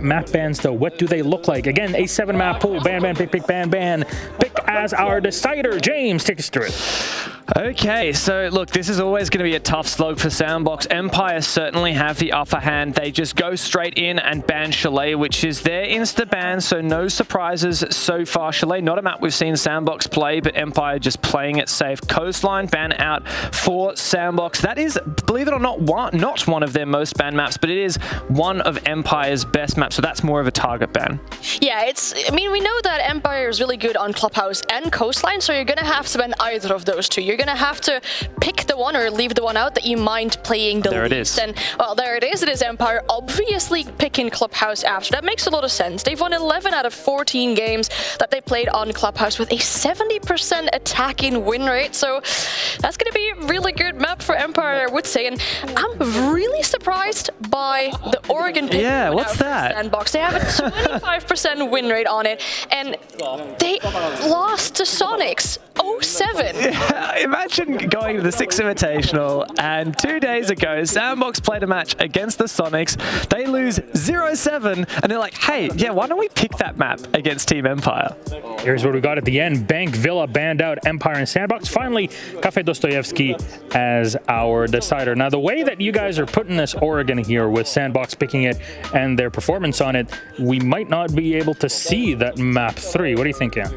Map bans, though, what do they look like? Again, a 7-map pool. Ban, ban, pick, pick, ban, ban. Pick as our decider. James, take us through it. Okay, so look, this is always going to be a tough slog for SANDBOX. Empire certainly have the upper hand. They just go straight in and ban Chalet, which is their insta-ban, so no surprises so far. Chalet, not a map we've seen SANDBOX play, but Empire just playing it safe. Coastline ban out for SANDBOX. That is, believe it or not, not one of their most banned maps, but it is one of Empire's best maps, so that's more of a target ban. Yeah, I mean, we know that Empire is really good on Clubhouse and Coastline, so you're going to have to ban either of those two. You're going to have to pick the one or leave the one out that you mind playing the least. And, well, there it is. It is Empire obviously picking Clubhouse after. That makes a lot of sense. They've won 11 out of 14 games that they played on Clubhouse with a 70% attacking win rate, so that's going to be a really good map for Empire, I would say. And I'm really surprised by the Oregon pick. Yeah, what's that? SANDBOX. They have a 25% win rate on it, and they lost to Sonics 0-7. Yeah, imagine going to the Six Invitational, and 2 days ago, SANDBOX played a match against the Sonics. They lose 0-7, and they're like, hey, yeah, why don't we pick that map against Team Empire? Here's what we got at the end. Bank Villa banned out Empire and SANDBOX. Finally, Kafe Dostoyevsky as our decider. Now, the way that you guys are putting this Oregon here with SANDBOX picking it and their performance on it, we might not be able to see that map 3. What do you think, yeah?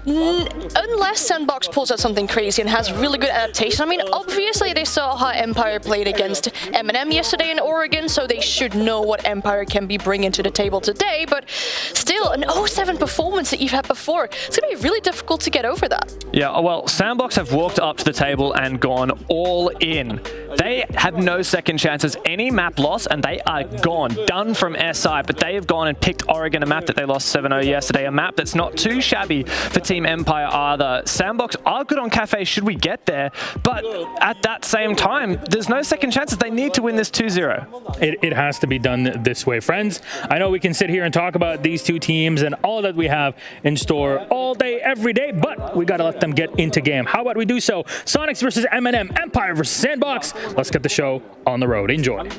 Unless SANDBOX pulls out something crazy and has really good adaptation. I mean, obviously they saw how Empire played against M&M yesterday in Oregon, so they should know what Empire can be bringing to the table today, but still, an 0-7 performance that you've had before, it's going to be really difficult to get over that. Yeah, well, SANDBOX have walked up to the table and gone all in. They have no second chances. Any map loss, and they are gone, done from SI, but they have gone and picked Oregon, a map that they lost 7-0 yesterday, a map that's not too shabby for Team Empire either. SANDBOX are good on Kafe should we get there, but at that same time, there's no second chances. They need to win this 2-0. It has to be done this way. Friends, I know we can sit here and talk about these two teams and all that we have in store all day, every day, but we got to let them get into game. How about we do so? Sonics versus M&M, Empire versus SANDBOX. Let's get the show on the road. Enjoy.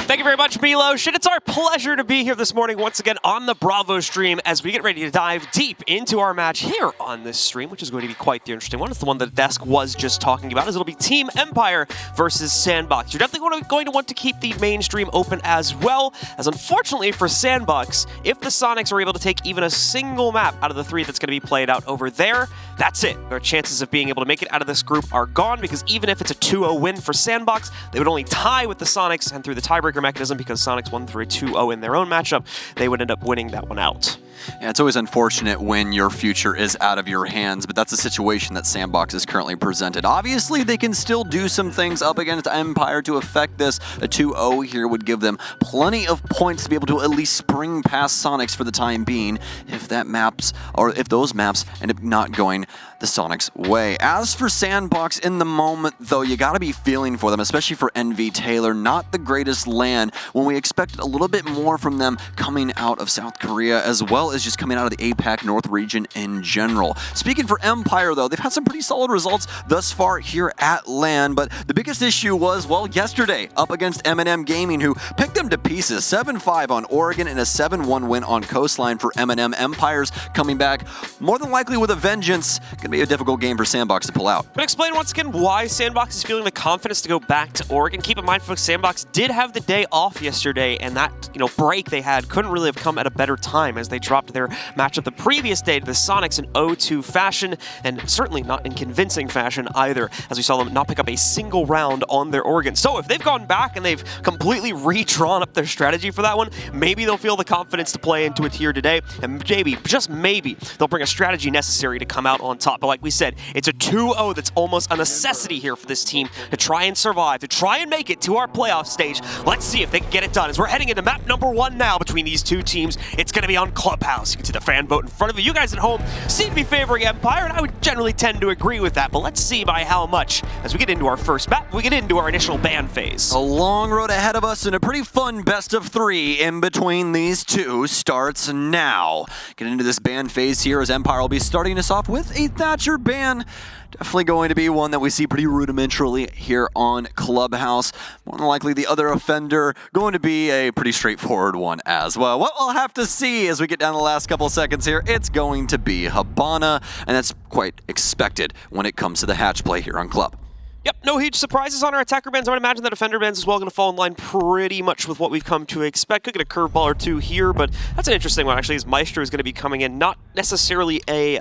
Thank you very much, Milos. It's our pleasure to be here this morning once again on the Bravo stream as we get ready to dive deep into our match here on this stream, which is going to be quite the interesting one. It's the one that Desk was just talking about, as it'll be Team Empire versus SANDBOX. You're definitely going to want to keep the main stream open as well, as unfortunately for SANDBOX, if the Sonics are able to take even a single map out of the 3 that's going to be played out over there, that's it. Their chances of being able to make it out of this group are gone, because even if it's a 2-0 win for SANDBOX, they would only tie with the Sonics, and through the tiebreaker mechanism, because Sonics won through a 2-0 in their own matchup, they would end up winning that one out. Yeah, it's always unfortunate when your future is out of your hands, but that's the situation that SANDBOX is currently presented. Obviously, they can still do some things up against Empire to affect this. A 2-0 here would give them plenty of points to be able to at least spring past Sonics for the time being, if those maps end up not going the Sonics way. As for SANDBOX in the moment, though, you gotta be feeling for them, especially for NV Taylor. Not the greatest land when we expected a little bit more from them coming out of South Korea, as well as just coming out of the APAC North region in general. Speaking for Empire, though, they've had some pretty solid results thus far here at LAN, but the biggest issue was, well, yesterday up against M&M Gaming, who picked them to pieces. 7-5 on Oregon and a 7-1 win on Coastline for M&M. Empire's coming back more than likely with a vengeance. Gonna be a difficult game for SANDBOX to pull out. But explain once again why SANDBOX is feeling the confidence to go back to Oregon. Keep in mind, folks, SANDBOX did have the day off yesterday, and that break they had couldn't really have come at a better time, as they dropped their matchup the previous day to the Sonics in 0-2 fashion, and certainly not in convincing fashion either, as we saw them not pick up a single round on their Oregon. So if they've gone back and they've completely redrawn up their strategy for that one, maybe they'll feel the confidence to play into it here today, and maybe, just maybe, they'll bring a strategy necessary to come out on top. But like we said, it's a 2-0 that's almost a necessity here for this team to try and survive, to try and make it to our playoff stage. Let's see if they can get it done, as we're heading into map number 1 now between these two teams. It's going to be on Clubhouse. You can see the fan vote in front of you. You guys at home seem to be favoring Empire, and I would generally tend to agree with that, but let's see by how much as we get into our first map, we get into our initial ban phase. A long road ahead of us and a pretty fun best of 3 in between these two starts now. Get into this ban phase here, as Empire will be starting us off with a Thatcher ban. Definitely going to be one that we see pretty rudimentarily here on Clubhouse. More than likely the other offender going to be a pretty straightforward one as well. What we'll have to see as we get down the last couple of seconds here, it's going to be Hibana, and that's quite expected when it comes to the hatch play here on Club. Yep, no huge surprises on our attacker bans. I would imagine that defender bans as well going to fall in line pretty much with what we've come to expect. Could get a curveball or two here, but that's an interesting one actually, as Maestro is going to be coming in. Not necessarily a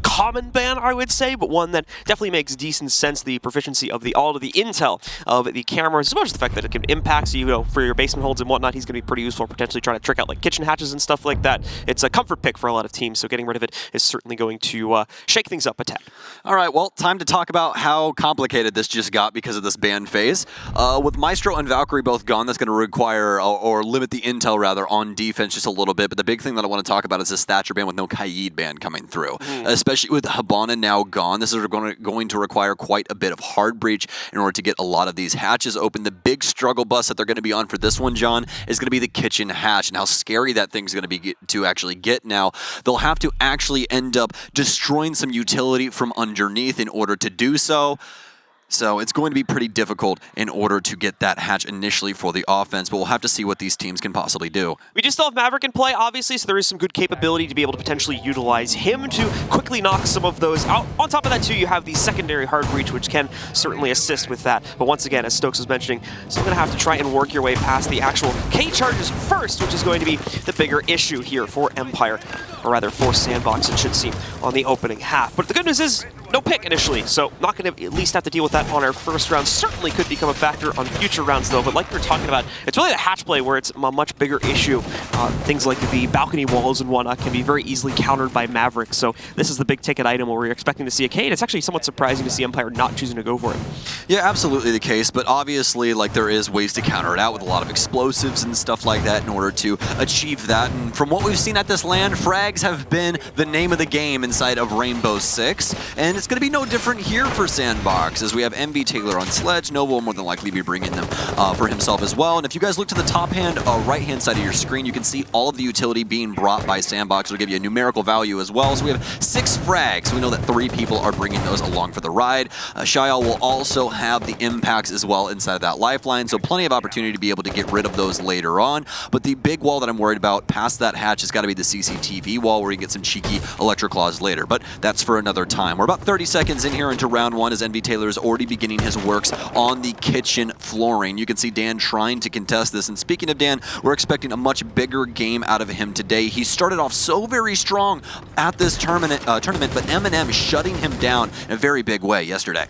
common ban, I would say, but one that definitely makes decent sense. The proficiency of the intel of the cameras, as well as the fact that it can impact, so, you know, for your basement holds and whatnot, he's going to be pretty useful, potentially trying to trick out like kitchen hatches and stuff like that. It's a comfort pick for a lot of teams, so getting rid of it is certainly going to shake things up a tad. All right, well, time to talk about how complicated this just got because of this ban phase. With Maestro and Valkyrie both gone, that's going to require, or limit the intel rather, on defense just a little bit. But the big thing that I want to talk about is this Thatcher ban with no Kaid ban coming through. Especially with Hibana now gone, this is going to require quite a bit of hard breach in order to get a lot of these hatches open. The big struggle bus that they're going to be on for this one, John, is going to be the kitchen hatch, and how scary that thing's going to be to actually get now. They'll have to actually end up destroying some utility from underneath in order to do so. So it's going to be pretty difficult in order to get that hatch initially for the offense, but we'll have to see what these teams can possibly do. We do still have Maverick in play, obviously, so there is some good capability to be able to potentially utilize him to quickly knock some of those out. On top of that, too, you have the secondary hard breach, which can certainly assist with that. But once again, as Stokes was mentioning, still going to have to try and work your way past the actual K charges first, which is going to be the bigger issue here for Empire, or rather for SANDBOX, it should seem, on the opening half. But the good news is, no pick initially, so not going to at least have to deal with that on our first round. Certainly could become a factor on future rounds, though, but like we were talking about, it's really the hatch play where it's a much bigger issue. Things like the balcony walls and whatnot can be very easily countered by Maverick, so this is the big ticket item where we're expecting to see a K, and it's actually somewhat surprising to see Empire not choosing to go for it. Yeah, absolutely the case, but obviously, like, there is ways to counter it out with a lot of explosives and stuff like that in order to achieve that, and from what we've seen at this land, frags have been the name of the game inside of Rainbow Six, and it's going to be no different here for SANDBOX, as we have MV Taylor on Sledge. Nova will more than likely be bringing them for himself as well. And if you guys look to the top hand, right-hand side of your screen, you can see all of the utility being brought by SANDBOX. It'll give you a numerical value as well. So we have 6 frags. We know that 3 people are bringing those along for the ride. Shayal will also have the impacts as well inside of that lifeline, so plenty of opportunity to be able to get rid of those later on. But the big wall that I'm worried about past that hatch has got to be the CCTV wall, where you get some cheeky electroclaws later. But that's for another time. We're about 30 seconds in here into round 1 as MV Taylor is already beginning his works on the kitchen flooring. You can see Dan trying to contest this, and speaking of Dan, we're expecting a much bigger game out of him today. He started off so very strong at this tournament, but M&M shutting him down in a very big way yesterday.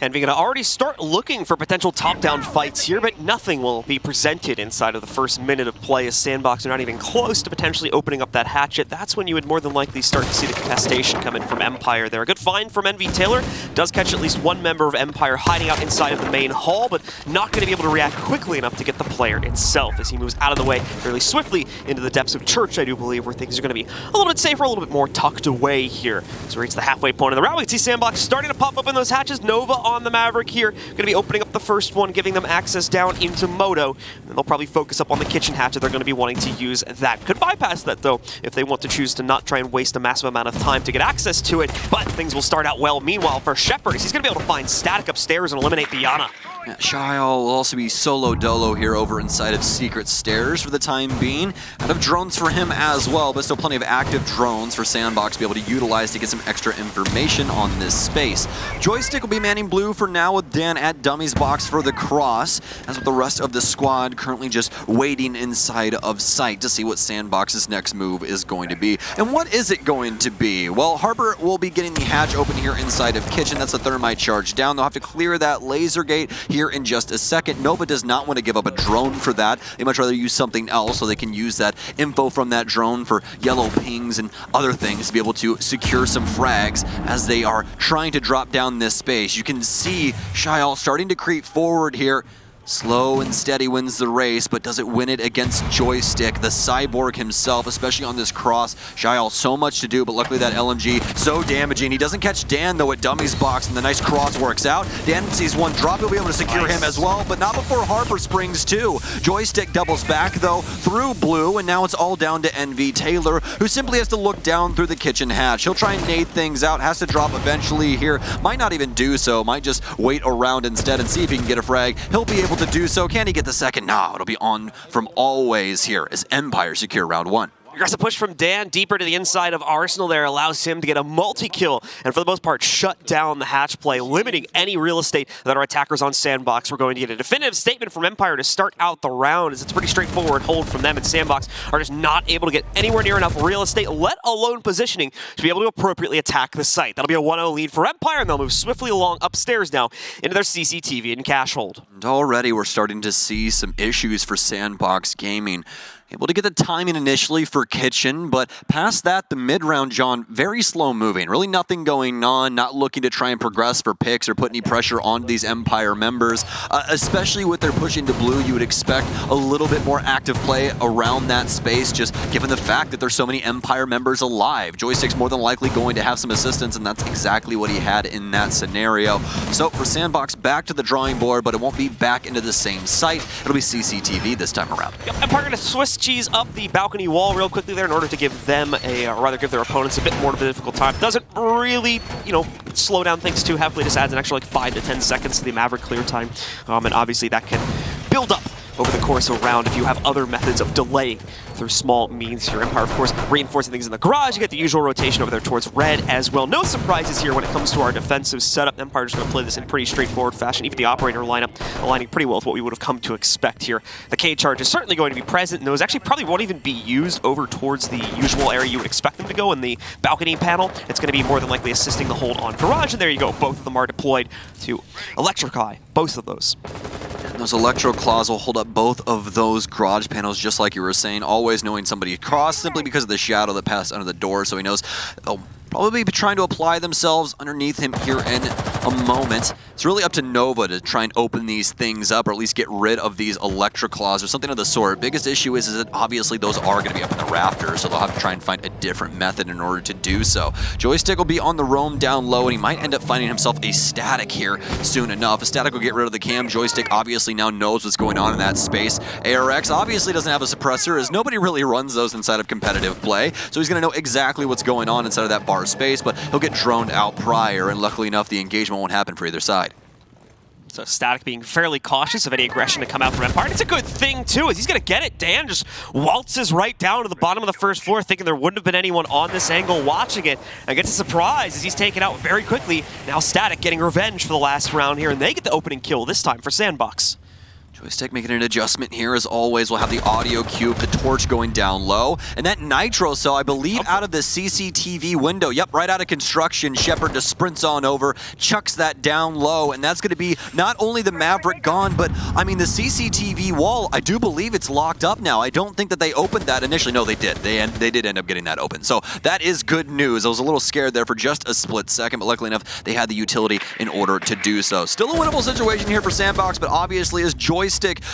And we're going to already start looking for potential top-down fights here, but nothing will be presented inside of the first minute of play as SANDBOX are not even close to potentially opening up that hatchet. That's when you would more than likely start to see the contestation come in from Empire there. A good find from MV Taylor. Does catch at least one member of Empire hiding out inside of the main hall, but not going to be able to react quickly enough to get the player itself as he moves out of the way fairly swiftly into the depths of Church, I do believe, where things are going to be a little bit safer, a little bit more tucked away here. So we reach the halfway point of the round. We can see SANDBOX starting to pop up in those hatches. Nova on the Maverick here, going to be opening up the first one, giving them access down into Moto. And they'll probably focus up on the kitchen hatch, and they're going to be wanting to use that. Could bypass that, though, if they want to choose to not try and waste a massive amount of time to get access to it. But things will start out well. Meanwhile, for Shepard, he's going to be able to find Static upstairs and eliminate the Yana. Yeah, Shayal will also be solo dolo here over inside of Secret Stairs for the time being. Out of drones for him as well, but still plenty of active drones for SANDBOX to be able to utilize to get some extra information on this space. Joystick will be manning blue for now with Dan at Dummies Box for the cross, as with the rest of the squad currently just waiting inside of sight to see what SANDBOX's next move is going to be. And what is it going to be? Well, Harbor will be getting the hatch open here inside of Kitchen. That's the thermite charge down. They'll have to clear that laser gate here in just a second. Nova does not want to give up a drone for that. They much rather use something else so they can use that info from that drone for yellow pings and other things to be able to secure some frags as they are trying to drop down this space. You can see Shayal starting to creep forward here. Slow and steady wins the race, but does it win it against Joystick, the cyborg himself, especially on this cross? Shael, so much to do, but luckily that LMG so damaging. He doesn't catch Dan, though, at Dummy's box, and the nice cross works out. Dan sees one drop. He'll be able to secure him as well, but not before Harper springs too. Joystick doubles back, though, through blue, and now it's all down to NV Taylor, who simply has to look down through the kitchen hatch. He'll try and nade things out, has to drop eventually here. Might not even do so, might just wait around instead and see if he can get a frag. He'll be able to do so. Can he get the second? No, it'll be on from always here as Empire secure round 1. Aggressive push from Dan deeper to the inside of Arsenal there allows him to get a multi-kill and for the most part shut down the hatch play, limiting any real estate that our attackers on SANDBOX were going to get. A definitive statement from Empire to start out the round as it's a pretty straightforward hold from them, and SANDBOX are just not able to get anywhere near enough real estate, let alone positioning, to be able to appropriately attack the site. That'll be a 1-0 lead for Empire, and they'll move swiftly along upstairs now into their CCTV and cash hold. And already we're starting to see some issues for SANDBOX Gaming. Able to get the timing initially for Kitchen, but past that, the mid-round, John, very slow moving. Really nothing going on, not looking to try and progress for picks or put any pressure on these Empire members. Especially with their push into blue, you would expect a little bit more active play around that space, just given the fact that there's so many Empire members alive. Joystick's more than likely going to have some assistance, and that's exactly what he had in that scenario. So for SANDBOX, back to the drawing board, but it won't be back into the same site. It'll be CCTV this time around. Yep, Empire going to Swiss cheese up the balcony wall real quickly there in order to give them or rather give their opponents a bit more of a difficult time. Doesn't really, slow down things too heavily. Just adds an extra like 5 to 10 seconds to the Maverick clear time. And obviously that can build up over the course of a round if you have other methods of delaying through small means here. Empire, of course, reinforcing things in the garage. You get the usual rotation over there towards red as well. No surprises here when it comes to our defensive setup. Empire just going to play this in pretty straightforward fashion. Even the operator lineup aligning pretty well with what we would have come to expect here. The K charge is certainly going to be present, and those actually probably won't even be used over towards the usual area you would expect them to go in the balcony panel. It's going to be more than likely assisting the hold on garage, and there you go. Both of them are deployed to electrify both of those. Those Electro Claws will hold up both of those garage panels, just like you were saying, always knowing somebody crossed simply because of the shadow that passed under the door, so he knows they'll probably be trying to apply themselves underneath him here in a moment. It's really up to Nova to try and open these things up, or at least get rid of these Electro Claws or something of the sort. Biggest issue is that obviously those are going to be up in the rafters, so they'll have to try and find a different method in order to do so. Joystick will be on the roam down low, and he might end up finding himself a Static here soon enough. A Static will get rid of the cam. Joystick obviously now knows what's going on in that space. ARX obviously doesn't have a suppressor, as nobody really runs those inside of competitive play, so he's going to know exactly what's going on inside of that bar space, but he'll get droned out prior, and luckily enough, the engagement won't happen for either side. So Static being fairly cautious of any aggression to come out from Empire. And it's a good thing, too, as he's going to get it. Dan just waltzes right down to the bottom of the first floor, thinking there wouldn't have been anyone on this angle watching it, and gets a surprise as he's taken out very quickly. Now Static getting revenge for the last round here, and they get the opening kill this time for SANDBOX. Joystick making an adjustment here as always. We'll have the audio cube, the torch going down low, and that nitro cell, I believe, out of the CCTV window. Yep, right out of construction. Shepard just sprints on over, chucks that down low, and that's going to be not only the Maverick gone, but I mean the CCTV wall, I do believe it's locked up now. I don't think that they opened that initially. No, they did. They did end up getting that open. So that is good news. I was a little scared there for just a split second, but luckily enough, they had the utility in order to do so. Still a winnable situation here for SANDBOX, but obviously as Joystick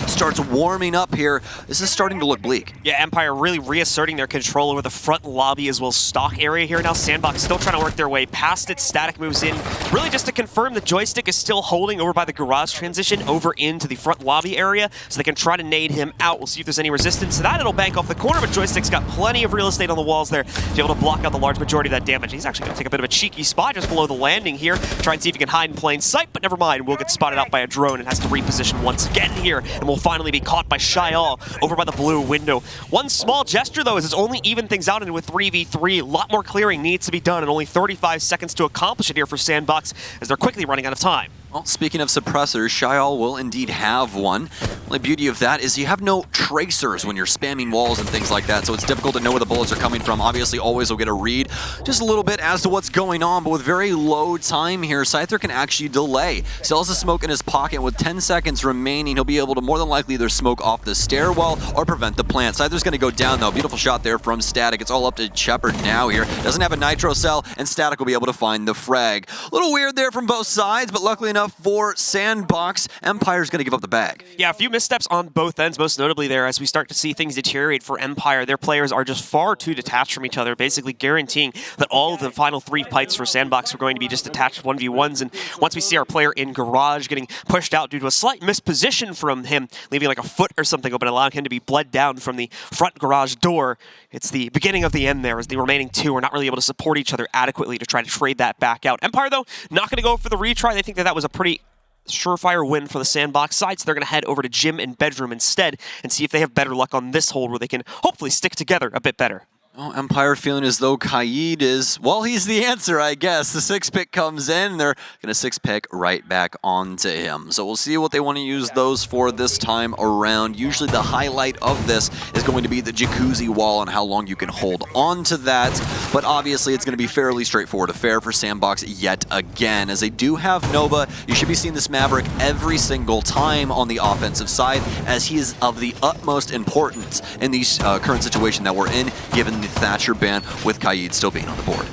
starts warming up here, this is starting to look bleak. Yeah, Empire really reasserting their control over the front lobby as well as stock area here. Now SANDBOX still trying to work their way past it. Static moves in, really just to confirm the Joystick is still holding over by the garage transition over into the front lobby area, so they can try to nade him out. We'll see if there's any resistance to that. It'll bank off the corner, but Joystick's got plenty of real estate on the walls there to be able to block out the large majority of that damage. He's actually going to take a bit of a cheeky spot just below the landing here, try and see if he can hide in plain sight, but never mind. We'll get spotted out by a drone and has to reposition once again here, and will finally be caught by Shael over by the blue window. One small gesture, though, is it's only even things out, and with 3v3, a lot more clearing needs to be done, and only 35 seconds to accomplish it here for SANDBOX as they're quickly running out of time. Well, speaking of suppressors, Shael will indeed have one. The only beauty of that is you have no tracers when you're spamming walls and things like that, so it's difficult to know where the bullets are coming from. Obviously, always will get a read just a little bit as to what's going on, but with very low time here, Scyther can actually delay. Still has the smoke in his pocket. With 10 seconds remaining, he'll be able to more than likely either smoke off the stairwell or prevent the plant. Scyther's going to go down, though. Beautiful shot there from Static. It's all up to Shepard now here. Doesn't have a nitro cell, and Static will be able to find the frag. A little weird there from both sides, but luckily enough, enough for SANDBOX. Empire's going to give up the bag. Yeah, a few missteps on both ends, most notably there as we start to see things deteriorate for Empire. Their players are just far too detached from each other, basically guaranteeing that all of the final 3 fights for SANDBOX are going to be just attached 1v1s. And once we see our player in Garage getting pushed out due to a slight misposition from him, leaving like a foot or something open, allowing him to be bled down from the front garage door, it's the beginning of the end there as the remaining 2 are not really able to support each other adequately to try to trade that back out. Empire, though, not going to go for the retry. They think that that was a pretty surefire win for the SANDBOX side, so they're going to head over to Gym and Bedroom instead and see if they have better luck on this hold where they can hopefully stick together a bit better. Well, Empire feeling as though Kaid is, well, he's the answer, I guess. The 6-pick comes in, and they're going to 6-pick right back onto him. So we'll see what they want to use those for this time around. Usually the highlight of this is going to be the Jacuzzi wall and how long you can hold on to that. But obviously it's going to be fairly straightforward affair for SANDBOX yet again. As they do have Nova, you should be seeing this Maverick every single time on the offensive side, as he is of the utmost importance in the current situation that we're in, given the Thatcher ban with Kaid still being on the board.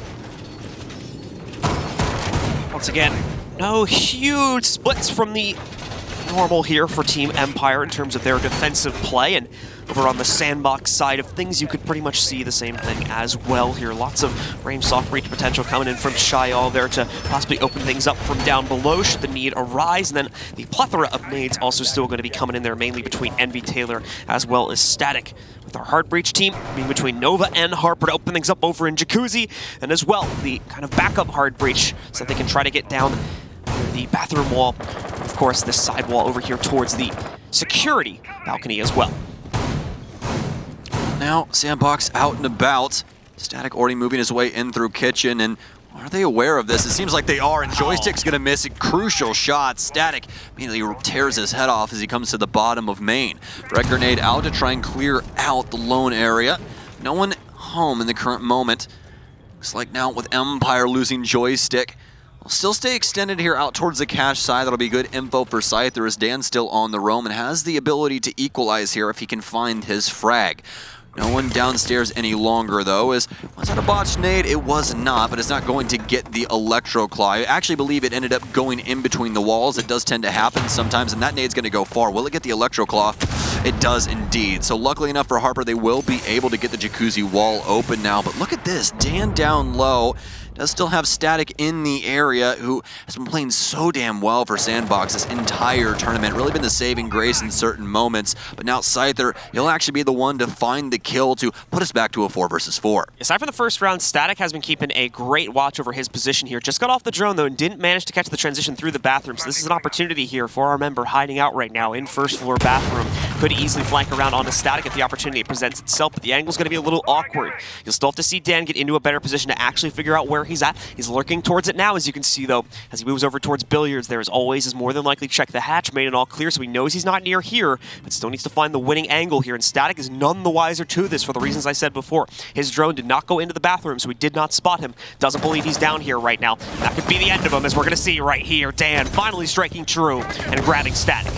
Once again, no huge splits from the normal here for Team Empire in terms of their defensive play, and over on the SANDBOX side of things, you could pretty much see the same thing as well here. Lots of range soft breach potential coming in from Shyal there to possibly open things up from down below should the need arise. And then the plethora of nades also still going to be coming in there, mainly between Envy Taylor as well as Static. With our Hard Breach team being between Nova and Harper to open things up over in Jacuzzi, and as well the kind of backup Hard Breach so that they can try to get down the bathroom wall. Of course, this side wall over here towards the security balcony as well. Now, SANDBOX out and about. Static already moving his way in through kitchen, and are they aware of this? It seems like they are, and Joystick's gonna miss a crucial shot. Static immediately tears his head off as he comes to the bottom of main. Red grenade out to try and clear out the lone area. No one home in the current moment. Looks like now with Empire losing Joystick, will still stay extended here out towards the cash side. That'll be good info for Scyther as Dan still on the roam and has the ability to equalize here if he can find his frag. No one downstairs any longer, though. Was that a botched nade? It was not, but it's not going to get the Electro Claw. I actually believe it ended up going in between the walls. It does tend to happen sometimes, and that nade's going to go far. Will it get the Electro Claw? It does indeed. So luckily enough for Harper, they will be able to get the Jacuzzi wall open now. But look at this. Dan down low. Does still have Static in the area, who has been playing so damn well for SANDBOX this entire tournament. Really been the saving grace in certain moments. But now Scyther, he'll actually be the one to find the kill to put us back to a 4 versus 4. Aside from the first round, Static has been keeping a great watch over his position here. Just got off the drone, though, and didn't manage to catch the transition through the bathroom. So this is an opportunity here for our member hiding out right now in first floor bathroom. Could easily flank around onto Static if the opportunity presents itself, but the angle's going to be a little awkward. You'll still have to see Dan get into a better position to actually figure out where he's at. He's lurking towards it now, as you can see, though. As he moves over towards Billiards, there as always is more than likely check the hatch, made it all clear, so he knows he's not near here, but still needs to find the winning angle here, and Static is none the wiser to this for the reasons I said before. His drone did not go into the bathroom, so he did not spot him. Doesn't believe he's down here right now. That could be the end of him, as we're going to see right here. Dan finally striking true and grabbing Static.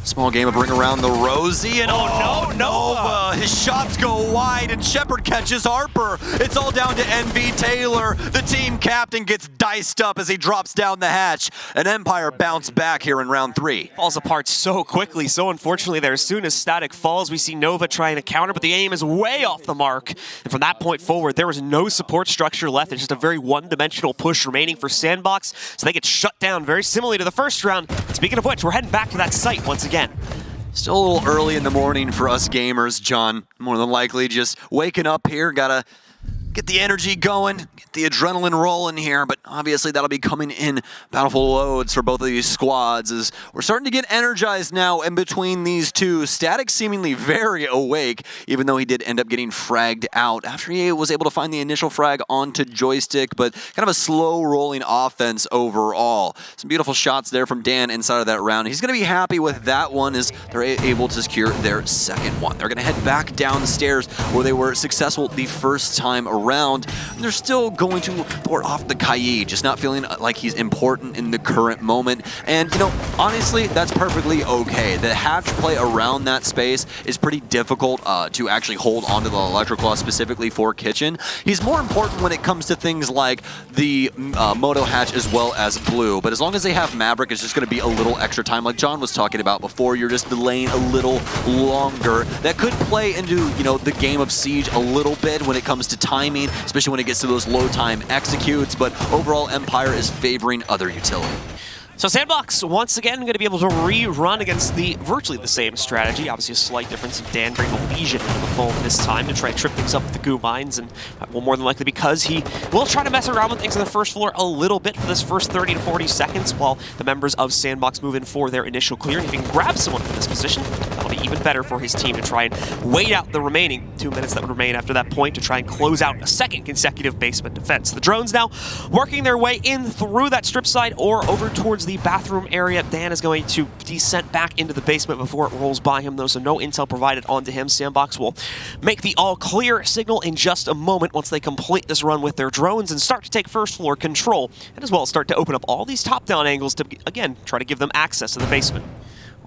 Small game of ring around the Rosie, and oh no, Nova! His shots go wide, and Shepard catches Harper. It's all down to Envy Taylor. The team captain gets diced up as he drops down the hatch. And Empire bounced back here in round 3. Falls apart so quickly, so unfortunately there. As soon as Static falls, we see Nova trying to counter, but the aim is way off the mark. And from that point forward, there was no support structure left. It's just a very one-dimensional push remaining for SANDBOX, so they get shut down very similarly to the first round. Speaking of which, we're heading back to that site once again. Still a little early in the morning for us gamers, John. More than likely just waking up here, gotta get the energy going, get the adrenaline rolling here, but obviously that'll be coming in bountiful loads for both of these squads as we're starting to get energized now in between these two. Static seemingly very awake, even though he did end up getting fragged out after he was able to find the initial frag onto Joystick, but kind of a slow rolling offense overall. Some beautiful shots there from Dan inside of that round. He's going to be happy with that one as they're able to secure their second one. They're going to head back downstairs where they were successful the first time around. round. And they're still going to port off the Kayi, just not feeling like he's important in the current moment. And, you know, honestly, that's perfectly okay. The hatch play around that space is pretty difficult to actually hold onto the Electric Claw specifically for Kitchen. He's more important when it comes to things like the Moto hatch as well as Blue. But as long as they have Maverick, it's just going to be a little extra time. Like John was talking about before, you're just delaying a little longer. That could play into, you know, the game of Siege a little bit when it comes to timing, especially when it gets to those low time executes. But overall, Empire is favoring other utility. So SANDBOX, once again, going to be able to rerun against virtually the same strategy. Obviously a slight difference in Dan bringing the Legion into the fold this time to try and trip things up with the goo mines, and well, more than likely because he will try to mess around with things on the first floor a little bit for this first 30 to 40 seconds while the members of SANDBOX move in for their initial clear. And if he can grab someone from this position, that'll be even better for his team to try and wait out the remaining 2 minutes that would remain after that point to try and close out a second consecutive basement defense. The drones now working their way in through that strip side or over towards the bathroom area. Dan is going to descent back into the basement before it rolls by him, though, so no intel provided onto him. SANDBOX will make the all-clear signal in just a moment once they complete this run with their drones and start to take first-floor control, and as well start to open up all these top-down angles to, again, try to give them access to the basement.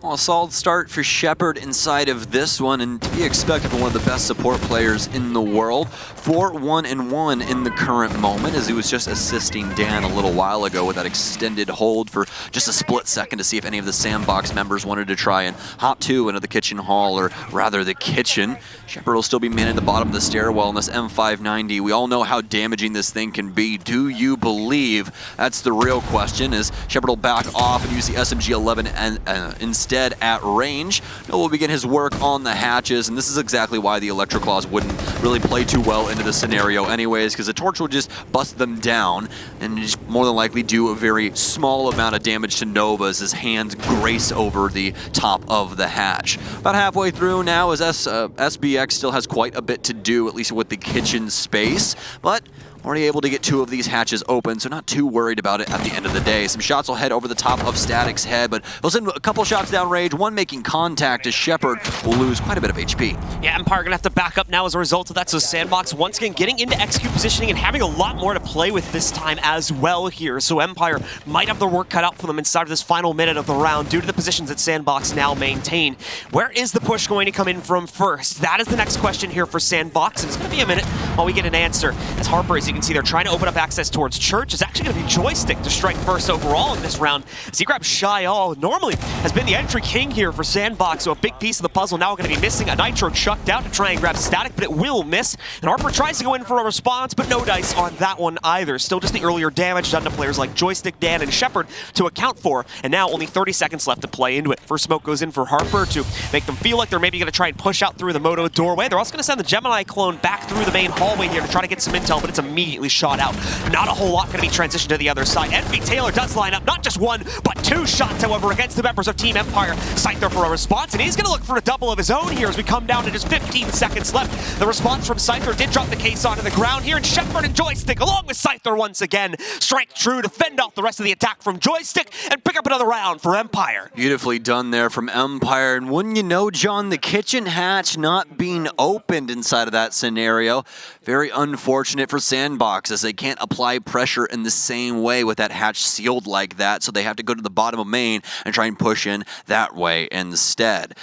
Well, a solid start for Shepard inside of this one, and to be expected from one of the best support players in the world. 4-1-1 in the current moment, as he was just assisting Dan a little while ago with that extended hold for just a split second to see if any of the SANDBOX members wanted to try and hop to into the kitchen hall, or rather the kitchen. Shepard will still be manning the bottom of the stairwell in this M590. We all know how damaging this thing can be. Do you believe? That's the real question, as Shepard will back off and use the SMG-11 and instead at range. Noah will begin his work on the hatches, and this is exactly why the Electric Claws wouldn't really play too well into the scenario anyways, because the torch will just bust them down and just more than likely do a very small amount of damage to Nova as his hands grace over the top of the hatch. About halfway through now, as SBX still has quite a bit to do, at least with the kitchen space, but already able to get 2 of these hatches open, so not too worried about it at the end of the day. Some shots will head over the top of Static's head, but he'll send a couple shots downrange, one making contact as Shepard will lose quite a bit of HP. Yeah, Empire gonna have to back up now as a result of that, so SANDBOX once again getting into execute positioning and having a lot more to play with this time as well here. So Empire might have their work cut out for them inside of this final minute of the round due to the positions that SANDBOX now maintain. Where is the push going to come in from first? That is the next question here for SANDBOX, and it's gonna be a minute while we get an answer. As Harper, as you can see, they're trying to open up access towards Church. It's actually going to be Joystick to strike first overall in this round, as he grabs Shyall. Normally has been the entry king here for SANDBOX, so a big piece of the puzzle now going to be missing. A Nitro chucked out to try and grab Static, but it will miss. And Harper tries to go in for a response, but no dice on that one either. Still just the earlier damage done to players like Joystick, Dan, and Shepard to account for. And now only 30 seconds left to play into it. First smoke goes in for Harper to make them feel like they're maybe going to try and push out through the Moto doorway. They're also going to send the Gemini clone back through the main hallway here to try to get some intel, but it's immediately shot out. Not a whole lot going to be transitioned to the other side. Envy Taylor does line up not just 1, but 2 shots, however, against the members of Team Empire. Scyther for a response, and he's going to look for a double of his own here as we come down to just 15 seconds left. The response from Scyther did drop the case onto the ground here, and Shepard and Joystick, along with Scyther once again, strike true to fend off the rest of the attack from Joystick and pick up another round for Empire. Beautifully done there from Empire, and wouldn't you know, John, the kitchen hatch not being opened inside of that scenario. Very unfortunate for SANDBOX, as they can't apply pressure in the same way with that hatch sealed like that, so they have to go to the bottom of main and try and push in that way instead.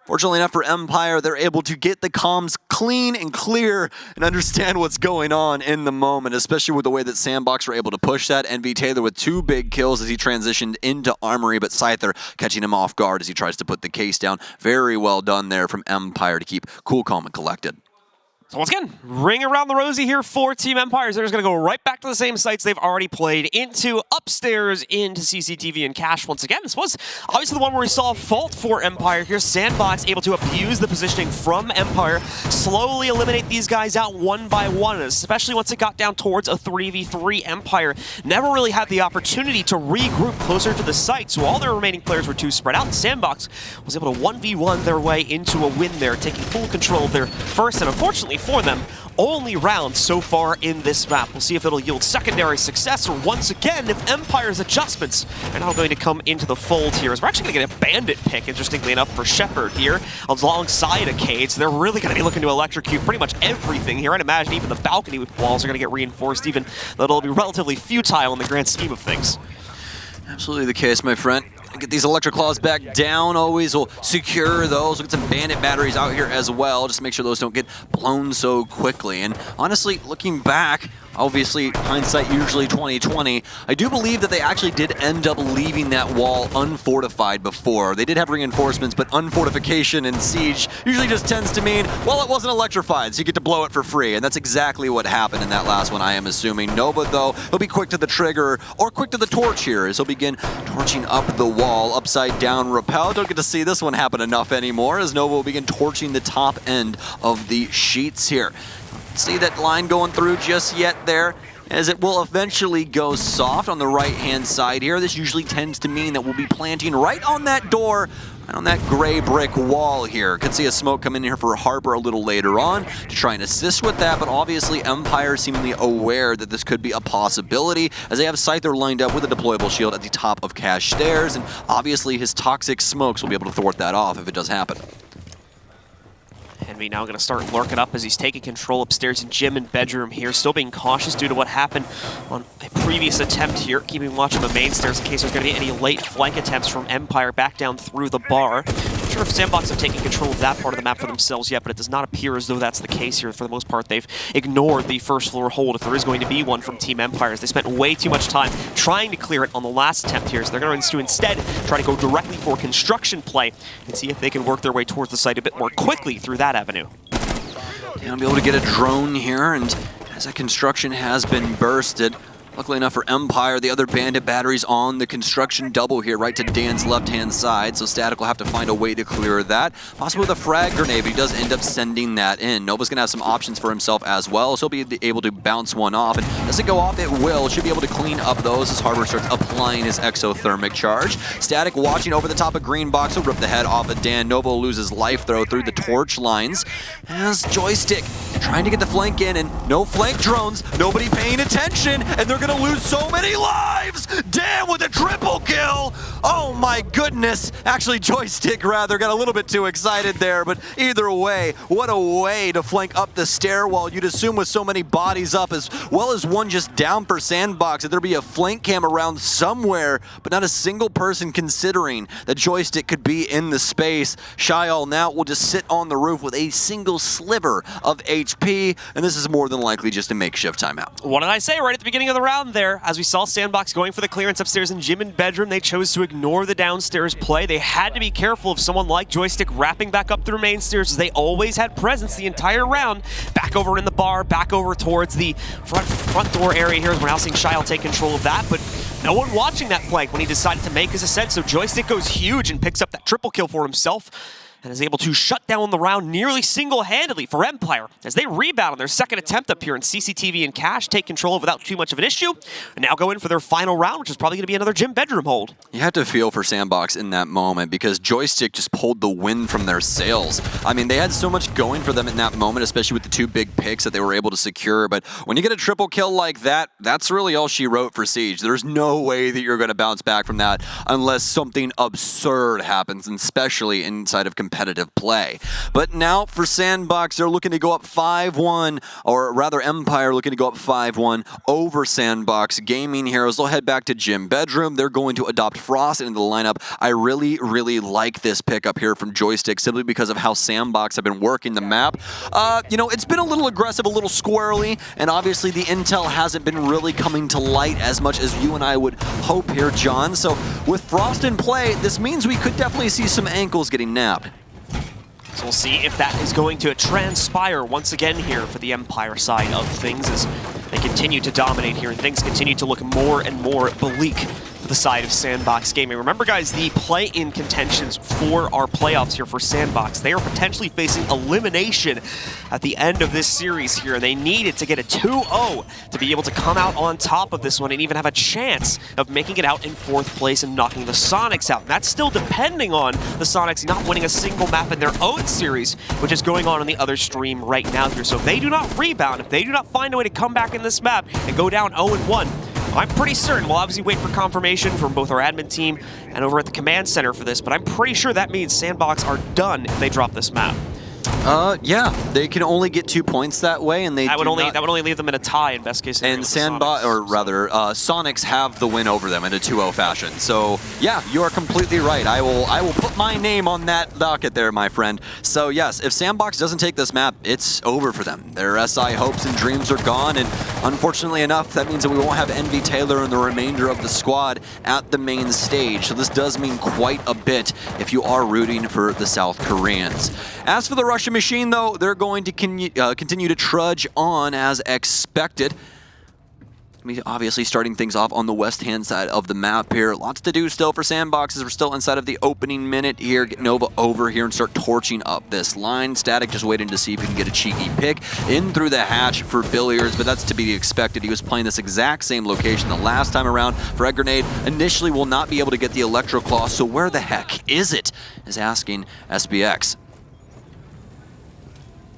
Fortunately enough for Empire, they're able to get the comms clean and clear and understand what's going on in the moment, especially with the way that SANDBOX were able to push that. Envy Taylor with 2 big kills as he transitioned into Armory, but Scyther catching him off guard as he tries to put the case down. Very well done there from Empire to keep cool, calm, and collected. So once again, ring around the rosy here for Team Empire. They're just going to go right back to the same sites they've already played, into upstairs, into CCTV and Cash once again. This was obviously the one where we saw a fault for Empire here. SANDBOX able to abuse the positioning from Empire, slowly eliminate these guys out one by one, especially once it got down towards a 3v3. Empire never really had the opportunity to regroup closer to the site, so all their remaining players were too spread out. And SANDBOX was able to 1v1 their way into a win there, taking full control of their first and unfortunately for them, only round so far in this map. We'll see if it'll yield secondary success, or once again, if Empire's adjustments are now going to come into the fold here. As we're actually going to get a Bandit pick, interestingly enough, for Shepard here, alongside a Cade. So they're really going to be looking to electrocute pretty much everything here. I'd imagine even the balcony walls are going to get reinforced, even though it'll be relatively futile in the grand scheme of things. Absolutely the case, my friend. Get these electric claws back down. Always will secure those. We'll get some bandit batteries out here as well, just to make sure those don't get blown so quickly. And honestly, looking back, obviously hindsight usually 20/20, I do believe that they actually did end up leaving that wall unfortified before. They did have reinforcements, but unfortification in Siege usually just tends to mean, well, it wasn't electrified, so you get to blow it for free. And that's exactly what happened in that last one, I am assuming. Nova, though, he'll be quick to the trigger, or quick to the torch here, as he'll begin torching up the wall, upside down rappel. Don't get to see this one happen enough anymore, as Nova will begin torching the top end of the sheets here. See that line going through just yet there, as it will eventually go soft on the right-hand side here. This usually tends to mean that we'll be planting right on that door, right on that gray brick wall here. Could see a smoke come in here for Harper a little later on to try and assist with that, but obviously Empire seemingly aware that this could be a possibility, as they have Scyther lined up with a deployable shield at the top of Cash stairs, and obviously his toxic smokes will be able to thwart that off if it does happen. Envy now going to start lurking up as he's taking control upstairs in gym and bedroom here, still being cautious due to what happened on a previous attempt here, keeping watch on the main stairs in case there's going to be any late flank attempts from Empire back down through the bar. Not sure if SANDBOX have taken control of that part of the map for themselves yet, but it does not appear as though that's the case here. For the most part, they've ignored the first floor hold, if there is going to be one from Team Empire, as they spent way too much time trying to clear it on the last attempt here, so they're going to instead try to go directly for construction play and see if they can work their way towards the site a bit more quickly through that avenue. I'll be able to get a drone here, and as that construction has been bursted, luckily enough for Empire, the other bandit batteries on the construction double here, right to Dan's left-hand side, so Static will have to find a way to clear that. Possibly with a frag grenade, but he does end up sending that in. Nova's going to have some options for himself as well, so he'll be able to bounce one off, and as it go off, it will. Should be able to clean up those as Harper starts applying his exothermic charge. Static watching over the top of Green Box will rip the head off of Dan. Nova will lose his life throw through the torch lines, as Joystick trying to get the flank in, and no flank drones, nobody paying attention, and they're going to lose so many lives! Dan with a triple kill! Oh my goodness! Actually, Joystick rather got a little bit too excited there, but either way, what a way to flank up the stairwell. You'd assume with so many bodies up, as well as one just down per SANDBOX, that there'd be a flank cam around somewhere, but not a single person considering that Joystick could be in the space. Shyal now will just sit on the roof with a single sliver of HP, and this is more than likely just a makeshift timeout. What did I say right at the beginning of the round there? As we saw SANDBOX going for the clearance upstairs in gym and bedroom, they chose to ignore the downstairs play. They had to be careful of someone like Joystick wrapping back up through main stairs, as they always had presence the entire round. Back over in the bar, back over towards the front door area here, as we're now seeing Shyal take control of that, but no one watching that flank when he decided to make his ascent, so Joystick goes huge and picks up that triple kill for himself, and is able to shut down the round nearly single-handedly for Empire, as they rebound on their second attempt up here, and CCTV and Cash take control of without too much of an issue, and now go in for their final round, which is probably going to be another gym bedroom hold. You have to feel for SANDBOX in that moment, because Joystick just pulled the wind from their sails. I mean, they had so much going for them in that moment, especially with the two big picks that they were able to secure, but when you get a triple kill like that, that's really all she wrote for Siege. There's no way that you're going to bounce back from that unless something absurd happens, and especially inside of competitive play. But now for SANDBOX, they're looking to go up 5-1, or rather Empire looking to go up 5-1 over SANDBOX Gaming Heroes. They'll head back to gym bedroom. They're going to adopt Frost into the lineup. I really like this pickup here from Joystick, simply because of how SANDBOX have been working the map. You know, it's been a little aggressive, a little squirrely, and obviously the intel hasn't been really coming to light as much as you and I would hope here, John. So with Frost in play, this means we could definitely see some ankles getting nabbed. So we'll see if that is going to transpire once again here for the Empire side of things, as they continue to dominate here and things continue to look more and more bleak for for the side of SANDBOX Gaming. Remember, guys, the play-in contentions for our playoffs here for SANDBOX, they are potentially facing elimination at the end of this series here, and they needed to get a 2-0 to be able to come out on top of this one and even have a chance of making it out in 4th place and knocking the Sonics out. And that's still depending on the Sonics not winning a single map in their own series, which is going on the other stream right now here. So if they do not rebound, if they do not find a way to come back in this map and go down 0-1, I'm pretty certain we'll obviously wait for confirmation from both our admin team and over at the command center for this, but I'm pretty sure that means SANDBOX are done if they drop this map. Yeah, they can only get 2 points that way, and that would only leave them in a tie in best case scenario. And SANDBOX, or rather, Sonics have the win over them in a 2-0 fashion. So yeah, you are completely right. I will put my name on that docket there, my friend. So yes, if SANDBOX doesn't take this map, it's over for them. Their SI hopes and dreams are gone, and unfortunately enough, that means that we won't have Envy Taylor and the remainder of the squad at the main stage. So this does mean quite a bit if you are rooting for the South Koreans. As for the Russian machine, though, they're going to continue to trudge on as expected. Obviously starting things off on the west-hand side of the map here. Lots to do still for SANDBOX as we're still inside of the opening minute here. Get Nova over here and start torching up this line. Static just waiting to see if he can get a cheeky pick in through the hatch for Billiards, but that's to be expected. He was playing this exact same location the last time around. Frag Grenade initially will not be able to get the Electro Claw, so where the heck is it? Is asking SBX.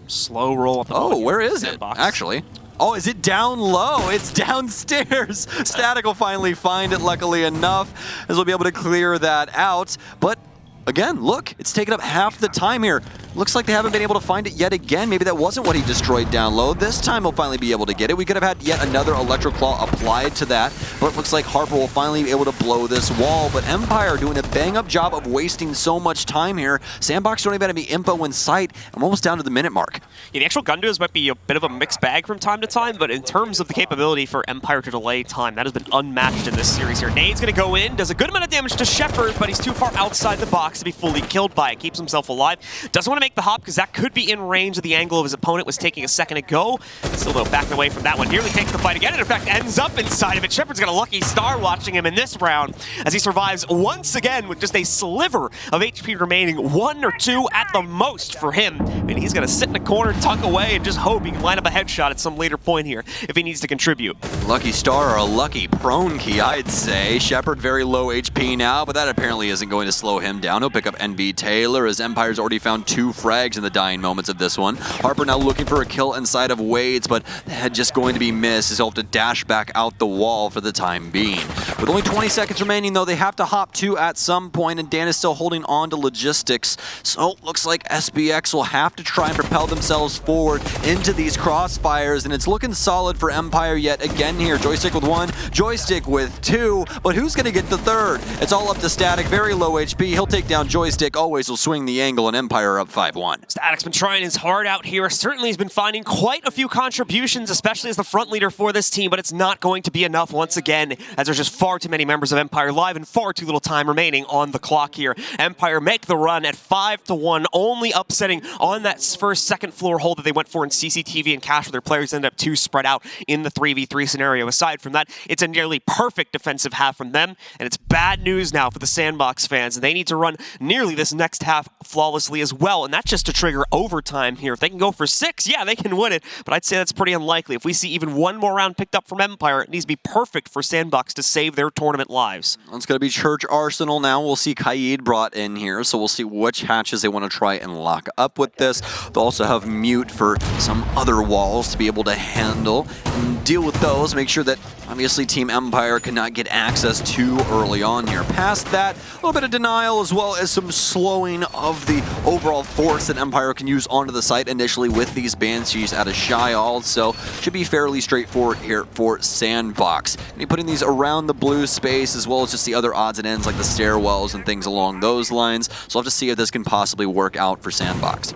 Slow roll up the Oh, where is it, actually? Oh, is it down low? It's downstairs. Static will finally find it, luckily enough, as we'll be able to clear that out. But again, look, it's taken up half the time here. Looks like they haven't been able to find it yet again. Maybe that wasn't what he destroyed down low. This time he'll finally be able to get it. We could have had yet another Electro Claw applied to that, but it looks like Harper will finally be able to blow this wall. But Empire doing a bang-up job of wasting so much time here. SANDBOX don't even have any info in sight. I'm almost down to the minute mark. Yeah, the actual gun duos might be a bit of a mixed bag from time to time, but in terms of the capability for Empire to delay time, that has been unmatched in this series here. Nade's going to go in, does a good amount of damage to Shepard, but he's too far outside the box to be fully killed by it. Keeps himself alive. Doesn't want to make the hop because that could be in range of the angle of his opponent was taking a second ago. Still, though, backing away from that one. Nearly takes the fight again, and in fact, ends up inside of it. Shepard's got a lucky star watching him in this round as he survives once again with just a sliver of HP remaining. 1 or 2 at the most for him. And he's going to sit in the corner, tuck away, and just hope he can line up a headshot at some later point here if he needs to contribute. Lucky star or a lucky prone key, I'd say. Shepard very low HP now, but that apparently isn't going to slow him down. He'll pick up NB Taylor as Empire's already found 2 frags in the dying moments of this one. Harper now looking for a kill inside of Wade's, but the head just going to be missed as he'll have to dash back out the wall for the time being. With only 20 seconds remaining, though, they have to hop 2 at some point, and Dan is still holding on to logistics. So looks like SBX will have to try and propel themselves forward into these crossfires, and it's looking solid for Empire yet again here. Joystick with 1, Joystick with 2, but who's going to get the 3rd? It's all up to Static, very low HP. He'll take down Joystick, always will swing the angle, and Empire up 5-1. Static's been trying his heart out here. Certainly he's been finding quite a few contributions, especially as the front leader for this team, but it's not going to be enough once again, as there's just far too many members of Empire live and far too little time remaining on the clock here. Empire make the run at 5-1, only upsetting on that first second floor hold that they went for in CCTV and Cash, where their players ended up 2 spread out in the 3v3 scenario. Aside from that, it's a nearly perfect defensive half from them, and it's bad news now for the SANDBOX fans. They need to run nearly this next half flawlessly as well, and that's just to trigger overtime here. If they can go for 6, yeah, they can win it, but I'd say that's pretty unlikely. If we see even one more round picked up from Empire, it needs to be perfect for SANDBOX to save their tournament lives. It's going to be Church Arsenal now. We'll see Kaid brought in here, so we'll see which hatches they want to try and lock up with this. They'll also have Mute for some other walls to be able to handle and deal with those. Make sure that, obviously, Team Empire cannot get access too early on here. Past that, a little bit of denial as well as some slowing of the overall force that Empire can use onto the site initially with these Banshees at a shy also. Should be fairly straightforward here for SANDBOX. And you're putting these around the blue space as well as just the other odds and ends like the stairwells and things along those lines. So we'll have to see if this can possibly work out for SANDBOX.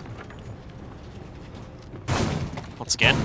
Once again,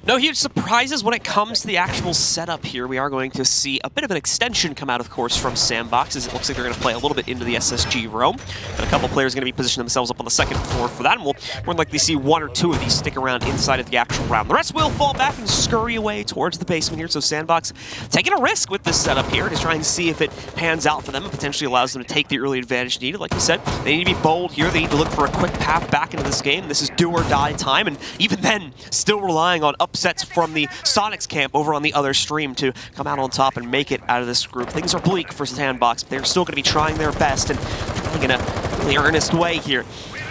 No huge surprises when it comes to the actual setup here. We are going to see a bit of an extension come out, of course, from SANDBOX, as it looks like they're going to play a little bit into the SSG roam. And a couple players are going to be positioning themselves up on the second floor for that, and we'll more than likely see one or two of these stick around inside of the actual round. The rest will fall back and scurry away towards the basement here, so SANDBOX taking a risk with this setup here to try and see if it pans out for them and potentially allows them to take the early advantage needed. Like you said, they need to be bold here. They need to look for a quick path back into this game. This is do or die time, and even then, still relying on upsets from the Sonics camp over on the other stream to come out on top and make it out of this group. Things are bleak for SANDBOX, but they're still going to be trying their best and trying in a really earnest way here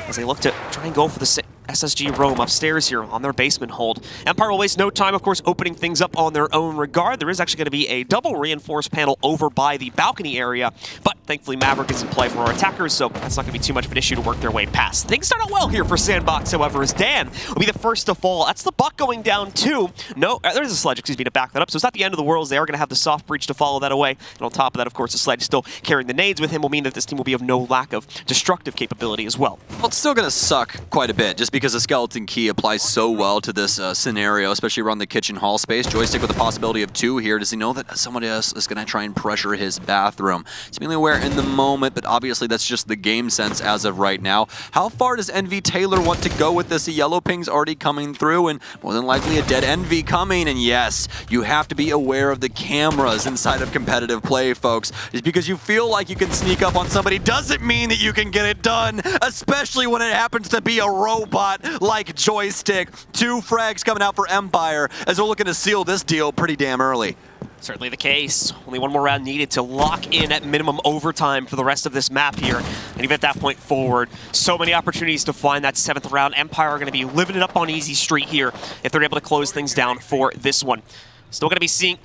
as they look to try and go for the SSG roam upstairs here on their basement hold. Empire will waste no time, of course, opening things up on their own regard. There is actually going to be a double reinforced panel over by the balcony area, but thankfully Maverick is in play for our attackers, so that's not going to be too much of an issue to work their way past. Things start out well here for SANDBOX, however, as Dan will be the first to fall. That's the buck going down too. No, there's a sledge, excuse me, to back that up, so it's not the end of the world, as they are going to have the soft breach to follow that away. And on top of that, of course, the sledge still carrying the nades with him will mean that this team will be of no lack of destructive capability as well. Well, it's still going to suck quite a bit, just because the skeleton key applies so well to this scenario, especially around the kitchen hall space. Joystick with the possibility of 2 here. Does he know that somebody else is going to try and pressure his bathroom? Seemingly aware in the moment, but obviously that's just the game sense as of right now. How far does Envy Taylor want to go with this? A yellow ping's already coming through, and more than likely a dead Envy coming. And yes, you have to be aware of the cameras inside of competitive play, folks. Just because you feel like you can sneak up on somebody doesn't mean that you can get it done, especially when it happens to be a robot like Joystick. 2 frags coming out for Empire as they're looking to seal this deal pretty damn early. Certainly the case. Only one more round needed to lock in at minimum overtime for the rest of this map here. And even at that point forward, so many opportunities to find that 7th round. Empire are going to be living it up on easy street here if they're able to close things down for this one. Still going to be seeing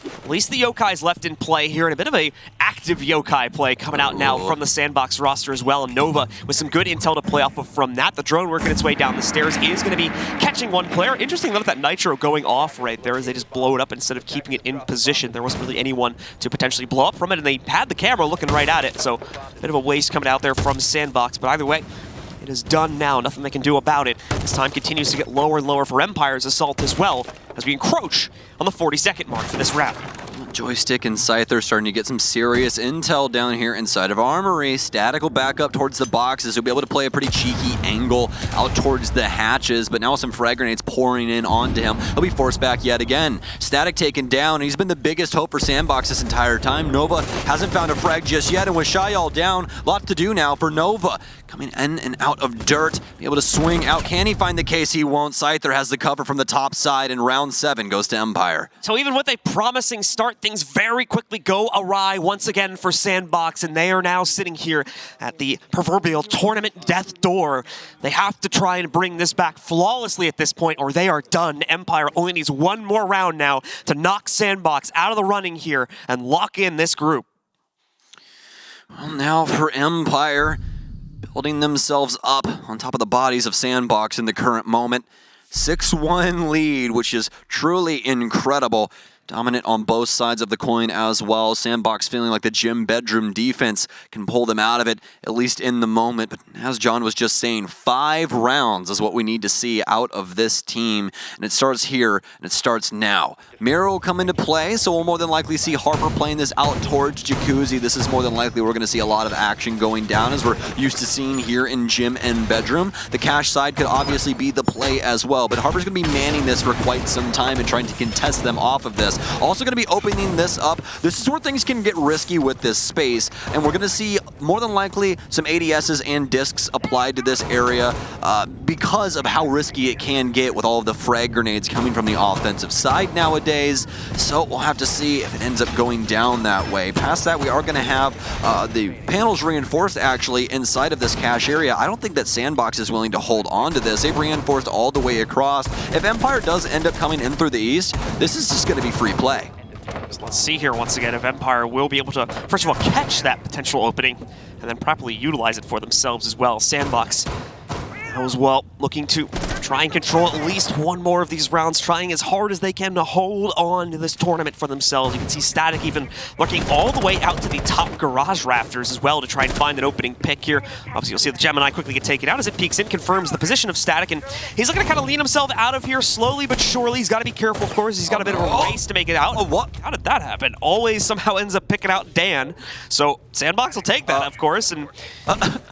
at least the Yokai's left in play here, and a bit of a active Yokai play coming out now from the SANDBOX roster as well. And Nova with some good intel to play off of from that. The drone working its way down the stairs is going to be catching one player. Interesting note that Nitro going off right there as they just blow it up instead of keeping it in position. There wasn't really anyone to potentially blow up from it, and they had the camera looking right at it. So a bit of a waste coming out there from SANDBOX, but either way, it is done now. Nothing they can do about it. As time continues to get lower and lower for Empire's assault as well, as we encroach on the 40-second mark for this round. Joystick and Scyther starting to get some serious intel down here inside of Armory. Static will back up towards the boxes. He'll be able to play a pretty cheeky angle out towards the hatches, but now with some frag grenades pouring in onto him, he'll be forced back yet again. Static taken down, and he's been the biggest hope for SANDBOX this entire time. Nova hasn't found a frag just yet, and with Shayal down, lots to do now for Nova. Coming in and out of dirt, be able to swing out. Can he find the case? He won't. Scyther has the cover from the top side, and round 7 goes to Empire. So even with a promising start, things very quickly go awry once again for SANDBOX, and they are now sitting here at the proverbial tournament death door. They have to try and bring this back flawlessly at this point, or they are done. Empire only needs one more round now to knock SANDBOX out of the running here and lock in this group. Well, now for Empire, building themselves up on top of the bodies of SANDBOX in the current moment. 6-1 lead, which is truly incredible. Dominant on both sides of the coin as well. SANDBOX feeling like the gym bedroom defense can pull them out of it, at least in the moment. But as John was just saying, 5 rounds is what we need to see out of this team. And it starts here, and it starts now. Miro will come into play, so we'll more than likely see Harper playing this out towards Jacuzzi. This is more than likely we're going to see a lot of action going down, as we're used to seeing here in gym and bedroom. The cash side could obviously be the play as well, but Harper's going to be manning this for quite some time and trying to contest them off of this. Also going to be opening this up. This is where things can get risky with this space, and we're going to see more than likely some ADSs and discs applied to this area because of how risky it can get with all of the frag grenades coming from the offensive side nowadays. So we'll have to see if it ends up going down that way. Past that, we are going to have the panels reinforced actually inside of this cache area. I don't think that SANDBOX is willing to hold on to this. They've reinforced all the way across. If Empire does end up coming in through the east, this is just going to be free play. So let's see here once again if Empire will be able to, first of all, catch that potential opening and then properly utilize it for themselves as well. SANDBOX now as well looking to try try and control at least one more of these rounds, trying as hard as they can to hold on to this tournament for themselves. You can see Static even looking all the way out to the top garage rafters as well to try and find an opening pick here. Obviously, you'll see the Gemini quickly get taken out as it peeks in, confirms the position of Static, and he's looking to kind of lean himself out of here slowly but surely. He's got to be careful, of course. He's got a bit of a race to make it out. Oh, what? How did that happen? Always somehow ends up picking out Dan. So SANDBOX will take that, of course, and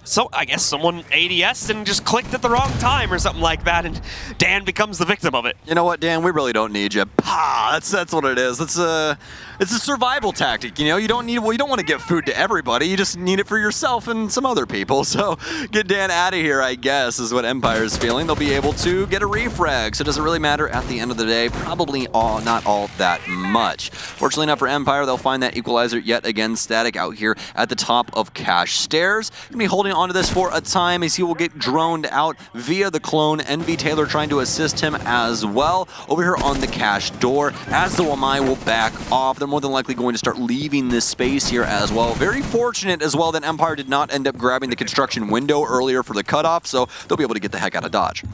so I guess someone ADS'd and just clicked at the wrong time or something like that, and Dan becomes the victim of it. You know what, Dan? We really don't need you. That's what it is. It's a survival tactic. You know, you don't want to give food to everybody. You just need it for yourself and some other people. So get Dan out of here, I guess, is what Empire is feeling. They'll be able to get a refrag, so it doesn't really matter at the end of the day. Probably not all that much. Fortunately enough for Empire, they'll find that equalizer yet again. Static out here at the top of Cash Stairs. Gonna be holding onto this for a time as he will get droned out via the clone. Envy Taylor trying to assist him as well over here on the Cash door, as the Wamai will back off. They're more than likely going to start leaving this space here as well. Very fortunate as well that Empire did not end up grabbing the construction window earlier for the cutoff, so they'll be able to get the heck out of Dodge.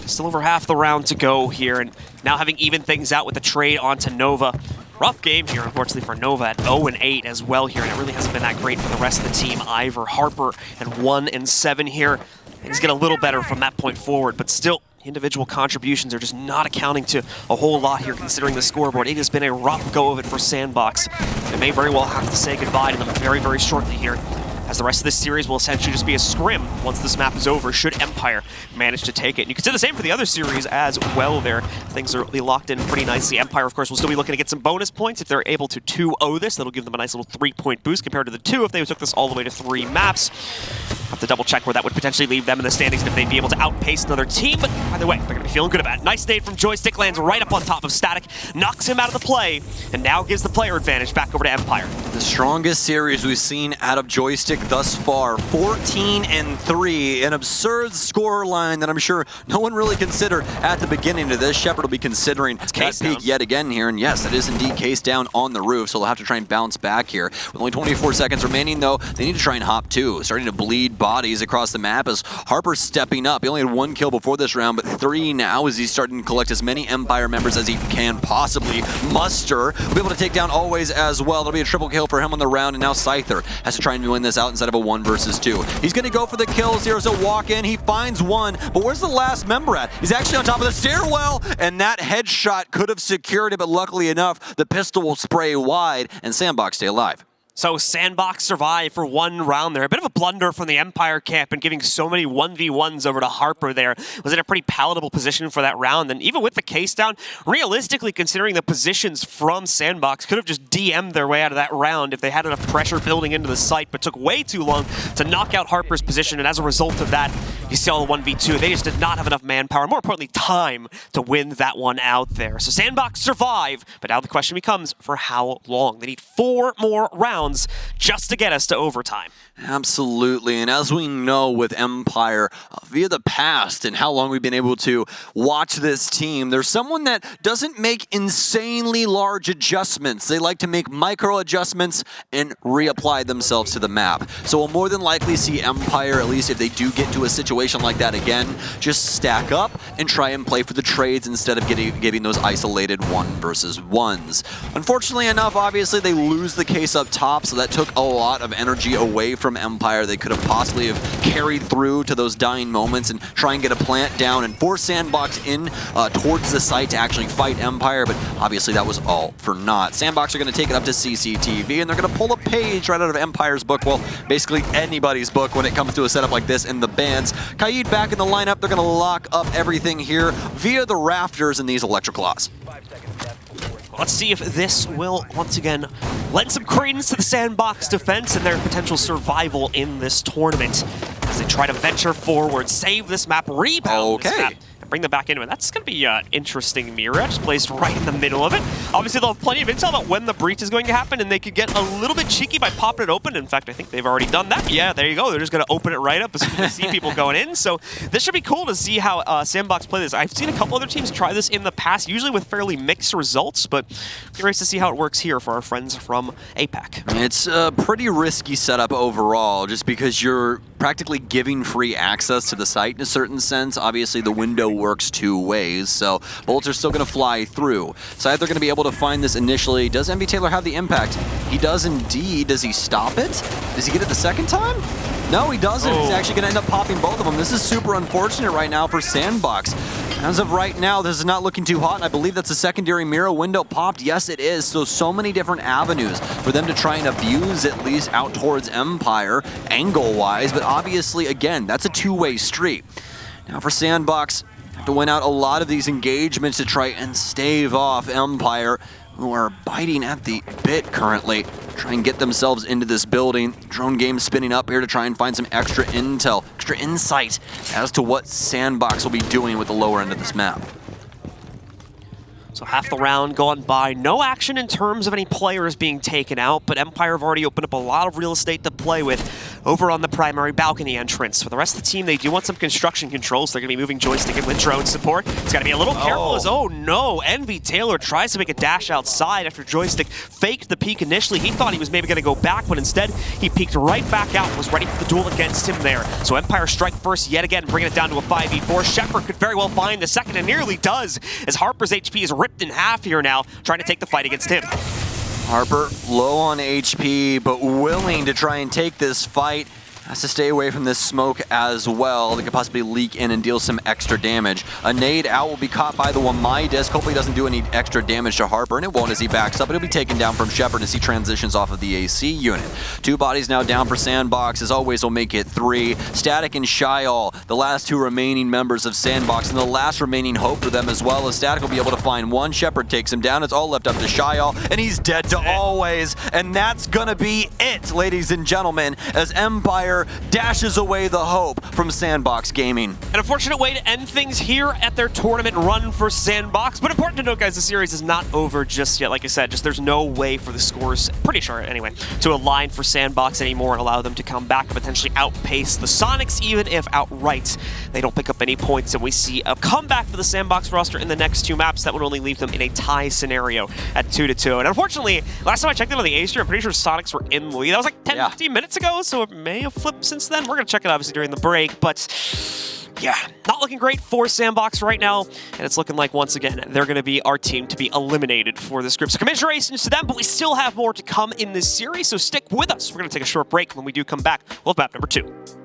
Still over half the round to go here, and now having even things out with the trade onto Nova. Rough game here, unfortunately, for Nova at 0-8 as well here, and it really hasn't been that great for the rest of the team. Ivor, Harper at 1-7 here. Things get a little better from that point forward, but still, individual contributions are just not accounting to a whole lot here considering the scoreboard. It has been a rough go of it for SANDBOX. They may very well have to say goodbye to them very, very shortly here, as the rest of this series will essentially just be a scrim once this map is over, should Empire manage to take it. And you can say the same for the other series as well there. Things are locked in pretty nicely. Empire, of course, will still be looking to get some bonus points. If they're able to 2-0 this, that'll give them a nice little 3-point boost compared to the 2 if they took this all the way to 3 maps. Have to double check where that would potentially leave them in the standings and if they'd be able to outpace another team, but either way, they're going to be feeling good about it. Nice nade from Joystick, lands right up on top of Static, knocks him out of the play, and now gives the player advantage back over to Empire. The strongest series we've seen out of Joystick thus far, 14-3, an absurd score line that I'm sure no one really considered at the beginning of this. Shepard will be considering that peak yet again here, and yes, that is indeed case down on the roof, so they'll have to try and bounce back here. With only 24 seconds remaining though, they need to try and hop too, starting to bleed bodies across the map as Harper's stepping up. He only had 1 kill before this round, but 3 now as he's starting to collect as many Empire members as he can possibly muster. We'll be able to take down Always as well. There'll be a triple kill for him on the round, and now Scyther has to try and win this out instead of a 1 versus 2. He's going to go for the kills here as a walk in. He finds one, but where's the last member at? He's actually on top of the stairwell, and that headshot could have secured it, but luckily enough, the pistol will spray wide, and SANDBOX stay alive. So SANDBOX survived for 1 round there. A bit of a blunder from the Empire camp and giving so many 1v1s over to Harper there. Was in a pretty palatable position for that round. And even with the case down, realistically considering the positions from SANDBOX, could have just DM'd their way out of that round if they had enough pressure building into the site, but took way too long to knock out Harper's position. And as a result of that, you see all the 1v2. They just did not have enough manpower, more importantly, time to win that one out there. So SANDBOX survive, but now the question becomes for how long? They need 4 more rounds just to get us to overtime. Absolutely, and as we know with Empire, via the past and how long we've been able to watch this team, there's someone that doesn't make insanely large adjustments. They like to make micro adjustments and reapply themselves to the map. So we'll more than likely see Empire, at least if they do get to a situation like that again, just stack up and try and play for the trades instead of giving those isolated 1 versus 1s. Unfortunately enough, obviously they lose the case up top, so that took a lot of energy away from Empire. They could have possibly have carried through to those dying moments and try and get a plant down and force SANDBOX in towards the site to actually fight Empire, but obviously that was all for naught. SANDBOX are going to take it up to CCTV, and they're going to pull a page right out of Empire's book, well, basically anybody's book when it comes to a setup like this in the bans. Kaid back in the lineup. They're going to lock up everything here via the rafters in these electroclaws. Let's see if this will, once again, lend some credence to the SANDBOX defense and their potential survival in this tournament as they try to venture forward, save this map, rebound this map, and bring them back into it. That's going to be an interesting mirror just placed right in the middle of it. Obviously, they'll have plenty of intel about when the breach is going to happen, and they could get a little bit cheeky by popping it open. In fact, I think they've already done that. Yeah, there you go. They're just going to open it right up as soon as they see people going in. So this should be cool to see how SANDBOX play this. I've seen a couple other teams try this in the past, usually with fairly mixed results, but curious to see how it works here for our friends from APAC. It's a pretty risky setup overall, just because you're practically giving free access to the site in a certain sense. Obviously, the window works two ways, so bullets are still going to fly through. So either going to be able to find this initially. Does MV Taylor have the impact? He does indeed. Does he stop it? Does he get it the second time? No, he doesn't. He's actually going to end up popping both of them. This is super unfortunate right now for SANDBOX. As of right now, this is not looking too hot, and I believe that's a secondary mirror window popped. Yes, it is. So many different avenues for them to try and abuse, at least out towards Empire, angle-wise. But obviously, again, that's a two-way street. Now for SANDBOX, have to win out a lot of these engagements to try and stave off Empire, who are biting at the bit currently, try and get themselves into this building. Drone game spinning up here to try and find some extra intel, extra insight as to what SANDBOX will be doing with the lower end of this map. So half the round gone by. No action in terms of any players being taken out, but Empire have already opened up a lot of real estate to play with over on the primary balcony entrance. For the rest of the team, they do want some construction controls. They're going to be moving joystick in with drone support. It's got to be a little careful as, oh no, MV Taylor tries to make a dash outside after joystick faked the peek initially. He thought he was maybe going to go back, but instead he peeked right back out and was ready for the duel against him there. So Empire strike first yet again, bringing it down to a 5v4. Shepard could very well find the second and nearly does, as Harper's HP is ripped in half here now, trying to take the fight against him. Harper low on HP, but willing to try and take this fight. Has to stay away from this smoke as well. They could possibly leak in and deal some extra damage. A nade out will be caught by the Wamai disc. Hopefully he doesn't do any extra damage to Harper, and it won't as he backs up, but he'll be taken down from Shepard as he transitions off of the AC unit. Two bodies now down for SANDBOX. As always, will make it three. Static and Shyall, the last two remaining members of SANDBOX, and the last remaining hope for them as well, as Static will be able to find one. Shepard takes him down. It's all left up to Shyall, and he's dead to always. And that's gonna be it, ladies and gentlemen, as Empire dashes away the hope from SANDBOX Gaming. An unfortunate way to end things here at their tournament run for SANDBOX, but important to note, guys, the series is not over just yet. Like I said, just there's no way for the scores, pretty sure anyway, to align for SANDBOX anymore and allow them to come back and potentially outpace the Sonics, even if outright they don't pick up any points, and we see a comeback for the SANDBOX roster in the next two maps. That would only leave them in a tie scenario at 2-2. And unfortunately, last time I checked in on the A stream, I'm pretty sure Sonics were in the lead. That was like 10-15 minutes ago, so it may have flipped since then. We're going to check it obviously during the break, but yeah, not looking great for SANDBOX right now, and it's looking like once again they're going to be our team to be eliminated for this group. So commiserations to them, but we still have more to come in this series, so stick with us. We're going to take a short break. When we do come back, we'll have map number 2.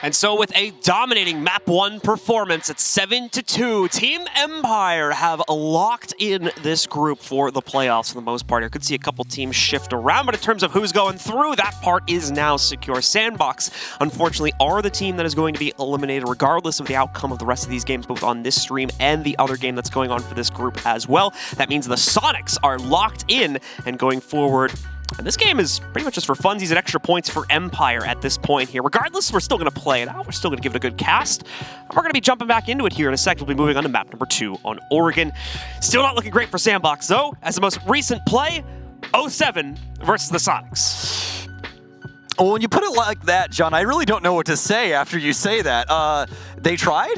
And so with a dominating Map 1 performance at 7-2, Team Empire have locked in this group for the playoffs for the most part. I could see a couple teams shift around, but in terms of who's going through, that part is now secure. SANDBOX, unfortunately, are the team that is going to be eliminated regardless of the outcome of the rest of these games, both on this stream and the other game that's going on for this group as well. That means the Sonics are locked in and going forward. And this game is pretty much just for funsies and extra points for Empire at this point here. Regardless, we're still going to play it out. We're still going to give it a good cast. And we're going to be jumping back into it here in a sec. We'll be moving on to map number 2 on Oregon. Still not looking great for SANDBOX, though, as the most recent play, 0-7 versus the Sonics. Well, when you put it like that, John, I really don't know what to say after you say that. They tried.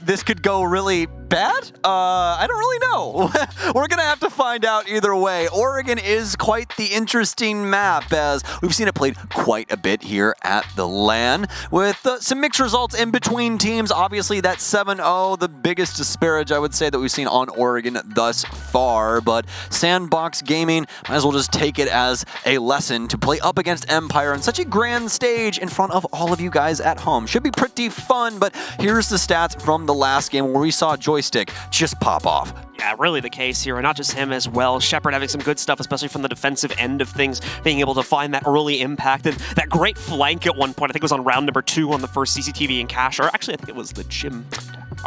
This could go really bad? I don't really know. We're going to have to find out either way. Oregon is quite the interesting map, as we've seen it played quite a bit here at the LAN, with some mixed results in between teams. Obviously, that 7-0, the biggest disparage, I would say, that we've seen on Oregon thus far, but SANDBOX Gaming might as well just take it as a lesson to play up against Empire on such a grand stage in front of all of you guys at home. Should be pretty fun, but here's the stats from the last game where we saw Joystick just pop off. Yeah, really the case here, and not just him as well. Shepard having some good stuff, especially from the defensive end of things, being able to find that early impact, and that great flank at one point. I think it was on round number 2 on the first CCTV and cash, or actually I think it was the gym.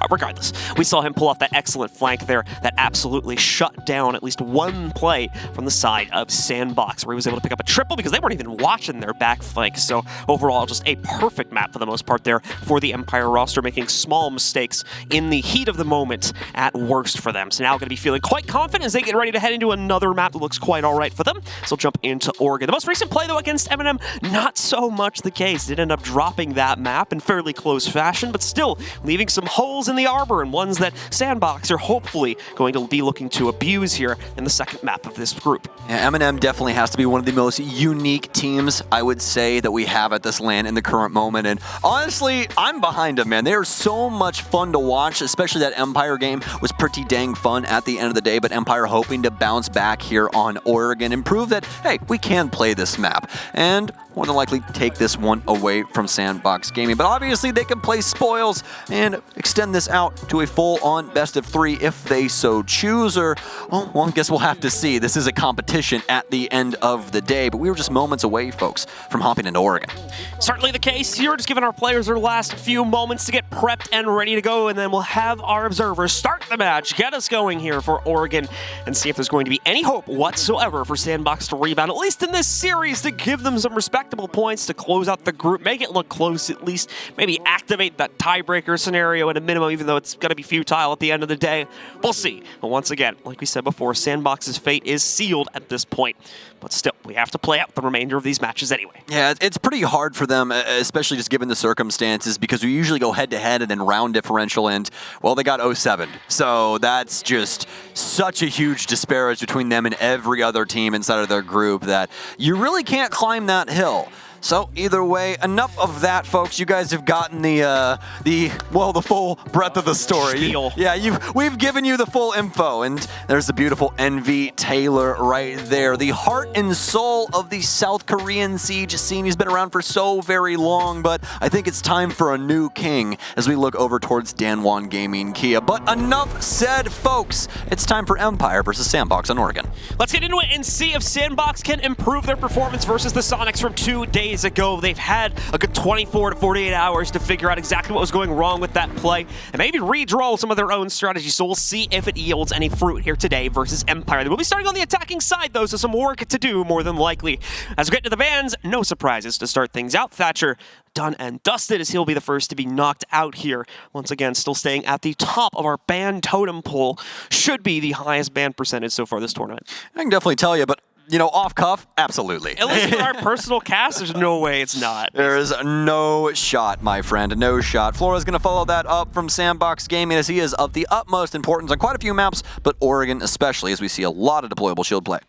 Regardless, we saw him pull off that excellent flank there that absolutely shut down at least one play from the side of SANDBOX, where he was able to pick up a triple because they weren't even watching their back flank. So overall, just a perfect map for the most part there for the Empire roster, making small mistakes in the heat of the moment at worst for them. So now going to be feeling quite confident as they get ready to head into another map that looks quite all right for them. So jump into Oregon. The most recent play, though, against M&M, not so much the case. Did end up dropping that map in fairly close fashion, but still leaving some holes in the arbor, and ones that SANDBOX are hopefully going to be looking to abuse here in the second map of this group. Yeah, M&M definitely has to be one of the most unique teams, I would say, that we have at this LAN in the current moment. And honestly, I'm behind them, man. They are so much fun to watch, especially that Empire game was pretty dang fun at the end of the day, but Empire hoping to bounce back here on Oregon and prove that, hey, we can play this map. And more than likely take this one away from SANDBOX Gaming. But obviously they can play spoils and extend this out to a full-on best-of-3 if they so choose, or, well, I guess we'll have to see. This is a competition at the end of the day, but we were just moments away, folks, from hopping into Oregon. Certainly the case here, just giving our players their last few moments to get prepped and ready to go, and then we'll have our observers start the match, get us going here for Oregon, and see if there's going to be any hope whatsoever for SANDBOX to rebound, at least in this series, to give them some respectable points to close out the group, make it look close at least, maybe activate that tiebreaker scenario at a minimum, even though it's going to be futile at the end of the day. We'll see. But once again, like we said before, SANDBOX's fate is sealed at this point. But still, we have to play out the remainder of these matches anyway. Yeah, it's pretty hard for them, especially just given the circumstances, because we usually go head-to-head and then round differential, and, well, they got 0-7. So that's just such a huge disparage between them and every other team inside of their group that you really can't climb that hill. So either way, enough of that, folks. You guys have gotten the full breadth of the story. Spiel. We've given you the full info, and there's the beautiful Envy Taylor right there, the heart and soul of the South Korean siege scene. He's been around for so very long, but I think it's time for a new king as we look over towards Danwon Gaming Kia. But enough said, folks. It's time for Empire versus SANDBOX on Oregon. Let's get into it and see if SANDBOX can improve their performance versus the Sonics from 2 days ago. They've had a good 24 to 48 hours to figure out exactly what was going wrong with that play and maybe redraw some of their own strategies. So we'll see if it yields any fruit here today versus Empire. They will be starting on the attacking side, though, so some work to do more than likely. As we get to the bans, no surprises to start things out. Thatcher done and dusted, as he'll be the first to be knocked out here. Once again, still staying at the top of our ban totem pole. Should be the highest ban percentage so far this tournament. I can definitely tell you, but you know, off cuff, absolutely. At least with our personal cast, there's no way it's not. There is no shot, my friend, no shot. Flora's going to follow that up from SANDBOX Gaming, as he is of the utmost importance on quite a few maps, but Oregon especially, as we see a lot of deployable shield play.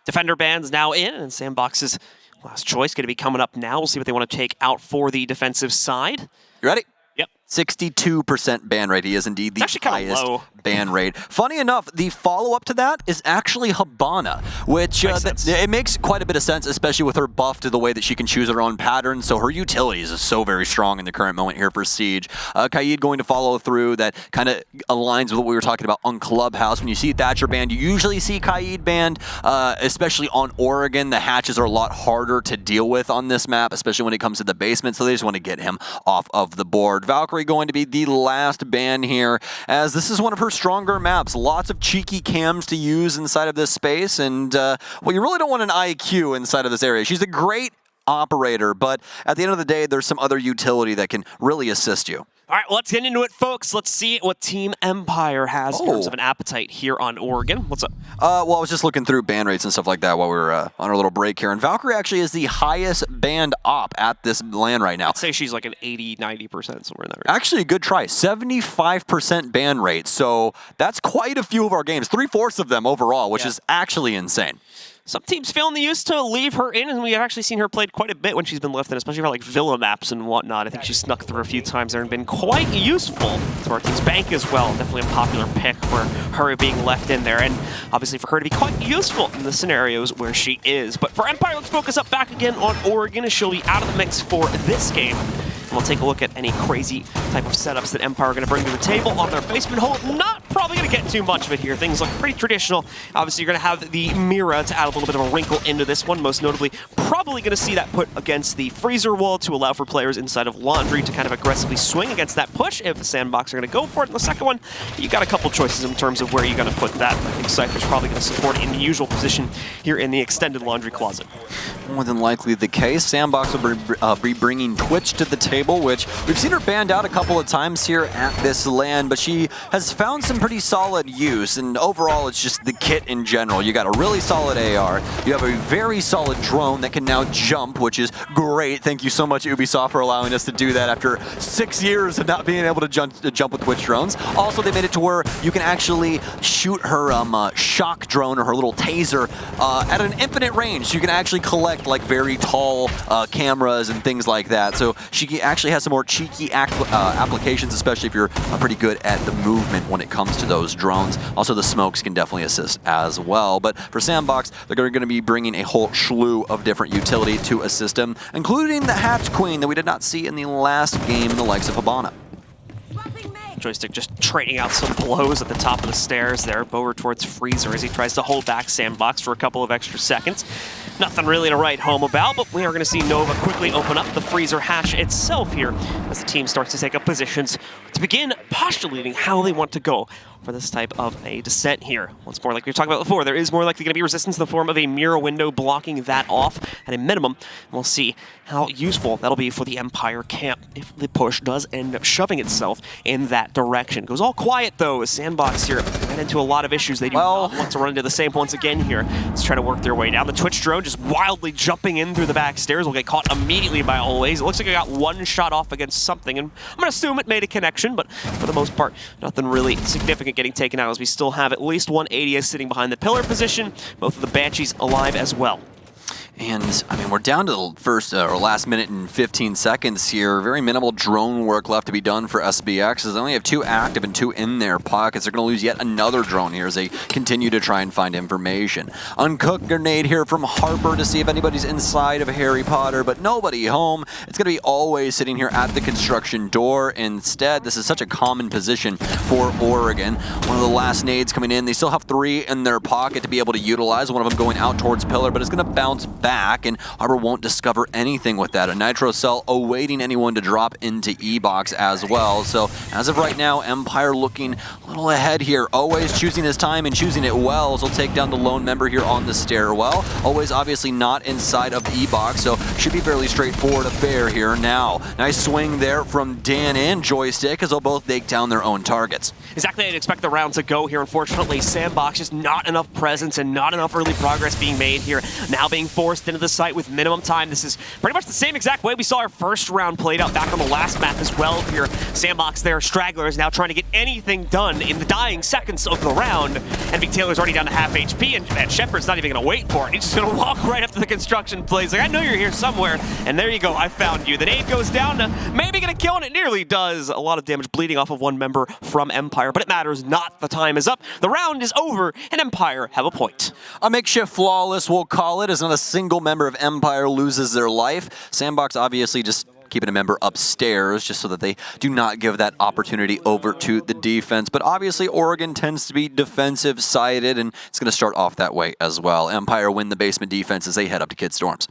Defender ban's now in, and SANDBOX's last choice going to be coming up now. We'll see what they want to take out for the defensive side. You ready? Yep. 62% ban rate. He is indeed the highest low ban rate. Funny enough, the follow-up to that is actually Hibana, which it makes quite a bit of sense, especially with her buff to the way that she can choose her own pattern. So her utilities is so very strong in the current moment here for Siege. Kaid going to follow through. That kind of aligns with what we were talking about on Clubhouse. When you see Thatcher banned, you usually see Kaid banned, especially on Oregon. The hatches are a lot harder to deal with on this map, especially when it comes to the basement, so they just want to get him off of the board. Valkyrie going to be the last ban here, as this is one of her stronger maps. Lots of cheeky cams to use inside of this space, and well, you really don't want an IQ inside of this area. She's a great operator, but at the end of the day, there's some other utility that can really assist you. All right, well, let's get into it, folks. Let's see what Team Empire has in terms of an appetite here on Oregon. What's up? Well, I was just looking through ban rates and stuff like that while we were on our little break here, and Valkyrie actually is the highest banned op at this LAN right now. I'd say she's like an 80, 90%, somewhere in that range. Actually, a good try. 75% ban rate, so that's quite a few of our games. 3/4 of them overall, which is actually insane. Some teams feeling the use to leave her in, and we have actually seen her played quite a bit when she's been left in, especially for like Villa maps and whatnot. I think she's snuck through a few times there and been quite useful to our team's bank as well. Definitely a popular pick for her being left in there, and obviously for her to be quite useful in the scenarios where she is. But for Empire, let's focus up back again on Oregon, as she'll be out of the mix for this game. And we'll take a look at any crazy type of setups that Empire are going to bring to the table on their basement hole. Not probably going to get too much of it here. Things look pretty traditional. Obviously, you're going to have the Mira to add a little bit of a wrinkle into this one. Most notably, probably going to see that put against the freezer wall to allow for players inside of Laundry to kind of aggressively swing against that push if the SANDBOX are going to go for it. And the second one, you got a couple choices in terms of where you're going to put that. I think Cypher's probably going to support it in the usual position here in the extended Laundry closet. More than likely the case. SANDBOX will be bringing Twitch to the table, which we've seen her banned out a couple of times here at this LAN, but she has found some pretty solid use, and overall it's just the kit in general. You got a really solid AR, you have a very solid drone that can now jump, which is great. Thank you so much, Ubisoft, for allowing us to do that after 6 years of not being able to jump with Twitch drones. Also, they made it to where you can actually shoot her shock drone or her little taser at an infinite range. You can actually collect like very tall cameras and things like that. So she actually has some more cheeky applications, especially if you're pretty good at the movement when it comes to those drones. Also, the smokes can definitely assist as well. But for SANDBOX, they're going to be bringing a whole slew of different utility to assist them, including the Hatch Queen that we did not see in the last game in the likes of Hibana. Joystick just trading out some blows at the top of the stairs there. Bower towards Freezer as he tries to hold back SANDBOX for a couple of extra seconds. Nothing really to write home about, but we are going to see Nova quickly open up the Freezer hatch itself here as the team starts to take up positions to begin postulating how they want to go for this type of a descent here. Once more, like we were talking about before, there is more likely going to be resistance in the form of a mirror window blocking that off at a minimum. And we'll see how useful that'll be for the Empire camp if the push does end up shoving itself in that direction. It goes all quiet though as SANDBOX here ran into a lot of issues. They do not want to run into the same once again here. Let's try to work their way down. The Twitch drone just wildly jumping in through the back stairs will get caught immediately by Always. It looks like I got one shot off against something, and I'm going to assume it made a connection, but for the most part, nothing really significant getting taken out as we still have at least one ADS sitting behind the pillar position, both of the Banshees alive as well. And, I mean, we're down to the first or last minute and 15 seconds here. Very minimal drone work left to be done for SBX, as they only have 2 active and 2 in their pockets. They're going to lose yet another drone here as they continue to try and find information. Uncooked grenade here from Harper to see if anybody's inside of Harry Potter, but nobody home. It's going to be Always sitting here at the construction door. Instead, this is such a common position for Oregon. One of the last nades coming in. They still have 3 in their pocket to be able to utilize. One of them going out towards pillar, but it's going to bounce back, and Harper won't discover anything with that. A nitro cell awaiting anyone to drop into E-Box as well. So as of right now, Empire looking a little ahead here. Always choosing his time and choosing it well. So he'll take down the lone member here on the stairwell. Always obviously not inside of the E-Box, so should be fairly straightforward affair here now. Nice swing there from Dan and Joystick as they'll both take down their own targets. Exactly, I'd expect the round to go here. Unfortunately, SANDBOX just not enough presence and not enough early progress being made here. Now being forced forced into the site with minimum time. This is pretty much the same exact way we saw our first round played out back on the last map as well here. SANDBOX there, Straggler is now trying to get anything done in the dying seconds of the round. And Big Taylor's already down to half HP, and Shepard's not even going to wait for it. He's just going to walk right up to the construction place. Like, I know you're here somewhere, and there you go, I found you. The nade goes down to maybe going to kill, and it nearly does. A lot of damage bleeding off of one member from Empire, but it matters not. The time is up. The round is over, and Empire have a point. A makeshift flawless, we'll call it, as not a single member of Empire loses their life. SANDBOX obviously just keeping a member upstairs just so that they do not give that opportunity over to the defense. But obviously Oregon tends to be defensive-sided, and it's going to start off that way as well. Empire win the basement defense as they head up to Kid Storms.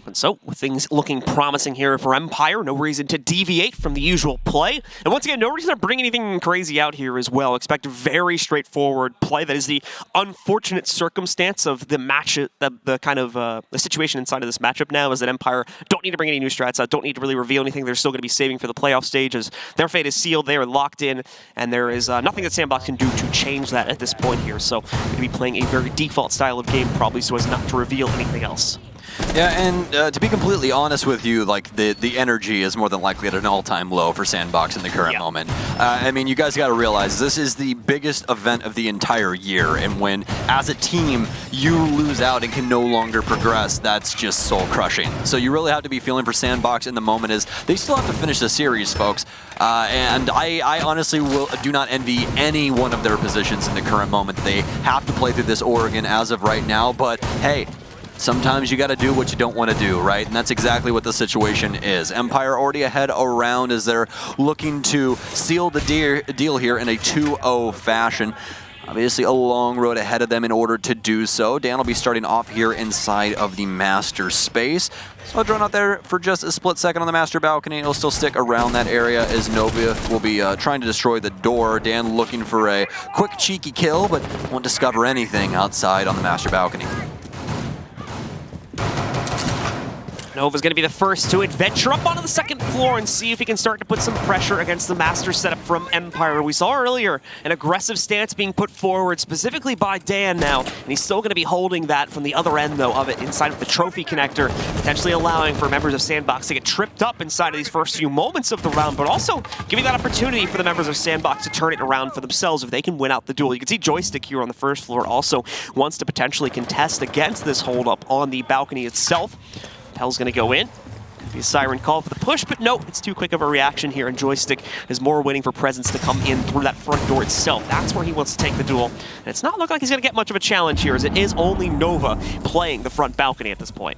And so, with things looking promising here for Empire, no reason to deviate from the usual play. And once again, no reason to bring anything crazy out here as well. Expect a very straightforward play. That is the unfortunate circumstance of the match, the situation inside of this matchup now is that Empire don't need to bring any new strats out, don't need to really reveal anything. They're still going to be saving for the playoff stage as their fate is sealed. They are locked in, and there is nothing that SANDBOX can do to change that at this point here. So, going to be playing a very default style of game, probably so as not to reveal anything else. Yeah, and to be completely honest with you, like the energy is more than likely at an all-time low for SANDBOX in the current moment. I mean, you guys got to realize this is the biggest event of the entire year, and when, as a team, you lose out and can no longer progress, that's just soul-crushing. So you really have to be feeling for SANDBOX in the moment as they still have to finish the series, folks. And I honestly do not envy any one of their positions in the current moment. They have to play through this Oregon as of right now, but hey, sometimes you got to do what you don't want to do, right? And that's exactly what the situation is. Empire already ahead around as they're looking to seal the deal here in a 2-0 fashion. Obviously a long road ahead of them in order to do so. Dan will be starting off here inside of the master space. So I'll drone out there for just a split second on the master balcony. It'll still stick around that area as Nova will be trying to destroy the door. Dan looking for a quick cheeky kill, but won't discover anything outside on the master balcony. Nova's going to be the first to adventure up onto the second floor and see if he can start to put some pressure against the master setup from Empire. We saw earlier an aggressive stance being put forward specifically by Dan now, and he's still going to be holding that from the other end, though, of it inside of the trophy connector, potentially allowing for members of SANDBOX to get tripped up inside of these first few moments of the round, but also giving that opportunity for the members of SANDBOX to turn it around for themselves if they can win out the duel. You can see Joystick here on the first floor also wants to potentially contest against this hold-up on the balcony itself. Hell's going to go in. Could be a siren call for the push, but no, it's too quick of a reaction here, and Joystick is more waiting for Presence to come in through that front door itself. That's where he wants to take the duel. And it's not looking like he's going to get much of a challenge here, as it is only Nova playing the front balcony at this point.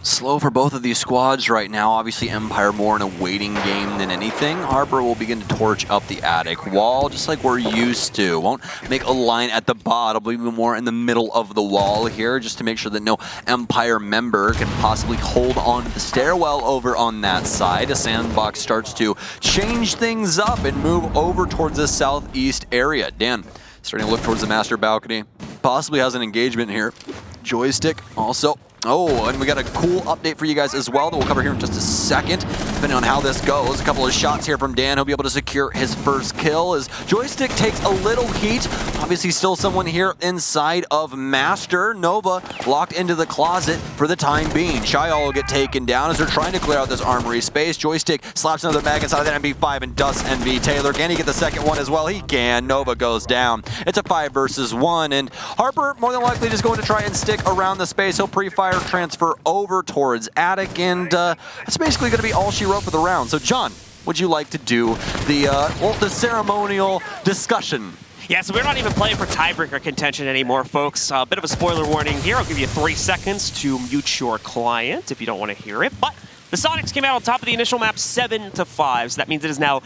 Slow for both of these squads right now. Obviously Empire more in a waiting game than anything. Harper will begin to torch up the attic wall just like we're used to. Won't make a line at the bottom, but even more in the middle of the wall here just to make sure that no Empire member can possibly hold on to the stairwell over on that side. A SANDBOX starts to change things up and move over towards the southeast area. Dan starting to look towards the master balcony. Possibly has an engagement here. Joystick also. Oh, and we got a cool update for you guys as well that we'll cover here in just a second, depending on how this goes. A couple of shots here from Dan. He'll be able to secure his first kill as Joystick takes a little heat. Obviously still someone here inside of Master. Nova locked into the closet for the time being. Shyall will get taken down as they're trying to clear out this armory space. Joystick slaps another mag inside of that MB5 and dusts NV Taylor. Can he get the second one as well? He can. Nova goes down. It's a 5 versus 1, and Harper more than likely just going to try and stick around the space. He'll pre-fire transfer over towards attic, and that's basically going to be all she wrote for the round. So John, would you like to do the ceremonial discussion? Yeah, so we're not even playing for tiebreaker contention anymore, folks. A bit of a spoiler warning here. I'll give you 3 seconds to mute your client if you don't want to hear it. But the Sonics came out on top of the initial map 7-5, so that means it is now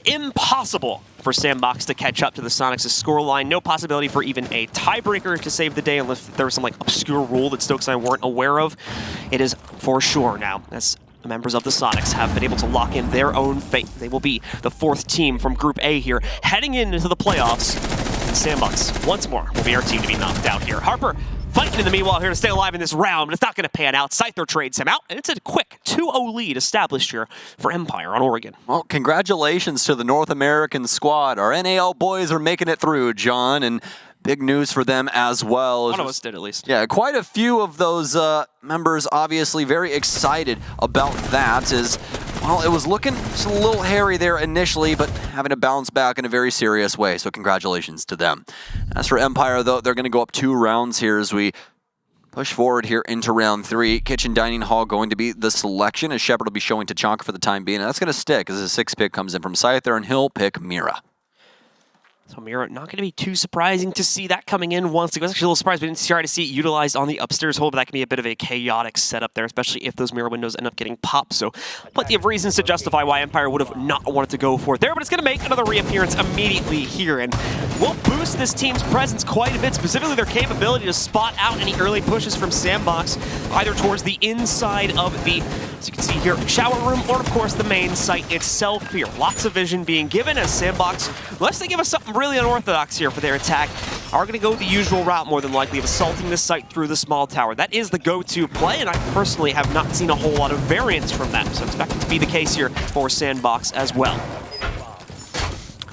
impossible for SANDBOX to catch up to the Sonics' scoreline. No possibility for even a tiebreaker to save the day unless there was some obscure rule that Stokes and I weren't aware of. It is for sure now, as the members of the Sonics have been able to lock in their own fate. They will be the 4th team from Group A here, heading into the playoffs. And SANDBOX, once more, will be our team to be knocked out here. Harper fighting in the meanwhile here to stay alive in this round, but it's not going to pan out. Scyther trades him out, and it's a quick 2-0 lead established here for Empire on Oregon. Well, congratulations to the North American squad. Our NAL boys are making it through, John, and big news for them as well. One of us did, at least. Yeah, quite a few of those members obviously very excited about that, as, well, it was looking just a little hairy there initially, but having to bounce back in a very serious way, so congratulations to them. As for Empire, though, they're going to go up 2 rounds here as we push forward here into round 3. Kitchen Dining Hall going to be the selection, as Shepard will be showing Tachanka for the time being, and that's going to stick as the 6th pick comes in from Scyther, and he'll pick Mira. So Mira, not going to be too surprising to see that coming in once. I was actually a little surprised we didn't start to see it utilized on the upstairs hole, but that can be a bit of a chaotic setup there, especially if those Mira windows end up getting popped. So plenty of reasons to justify why Empire would have not wanted to go for it there, but it's going to make another reappearance immediately here, and will boost this team's presence quite a bit, specifically their capability to spot out any early pushes from SANDBOX, either towards the inside of the, as you can see here, shower room, or of course the main site itself here. Lots of vision being given as SANDBOX, unless they give us something really unorthodox here for their attack, are going to go the usual route more than likely of assaulting this site through the small tower. That is the go-to play, and I personally have not seen a whole lot of variance from that, so expect it to be the case here for SANDBOX as well.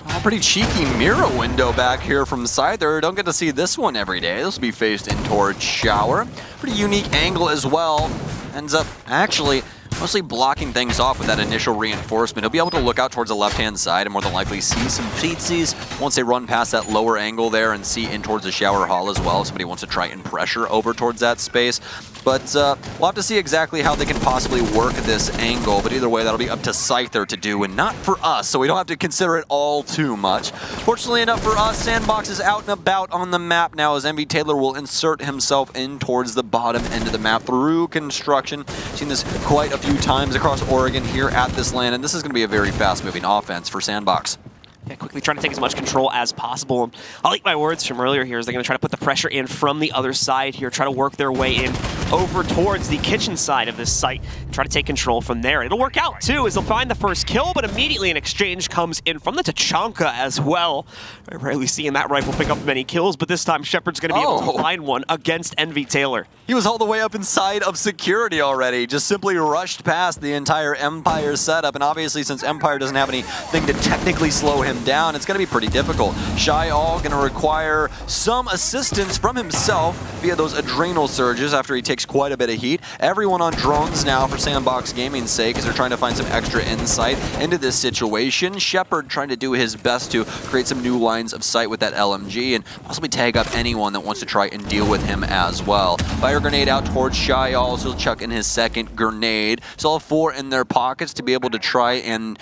Oh, pretty cheeky Mira window back here from Scyther. Don't get to see this one every day. This will be faced in towards shower. Pretty unique angle as well. Ends up actually mostly blocking things off with that initial reinforcement. He'll be able to look out towards the left-hand side and more than likely see some feetsies once they run past that lower angle there and see in towards the shower hall as well if somebody wants to try and pressure over towards that space. But we'll have to see exactly how they can possibly work this angle. But either way, that'll be up to Scyther to do and not for us, so we don't have to consider it all too much. Fortunately enough for us, SANDBOX is out and about on the map now as MV Taylor will insert himself in towards the bottom end of the map through construction. Seen this quite a few times across Oregon here at this LAN, and this is going to be a very fast-moving offense for SANDBOX. Yeah, quickly trying to take as much control as possible. I'll eat my words from earlier here, is they're going to try to put the pressure in from the other side here, try to work their way in over towards the kitchen side of this site, and try to take control from there. It'll work out too, as they'll find the first kill, but immediately an exchange comes in from the Tachanka as well. I rarely seeing that rifle pick up many kills, but this time Shepard's going to be able to find one against MV Taylor. He was all the way up inside of security already, just simply rushed past the entire Empire setup, and obviously since Empire doesn't have anything to technically slow him down, it's going to be pretty difficult. Shyall going to require some assistance from himself via those adrenal surges after he takes quite a bit of heat. Everyone on drones now for SANDBOX Gaming's sake as they're trying to find some extra insight into this situation. Shepard trying to do his best to create some new lines of sight with that LMG and possibly tag up anyone that wants to try and deal with him as well. Fire grenade out towards Shyall, so he'll chuck in his second grenade. So all 4 in their pockets to be able to try and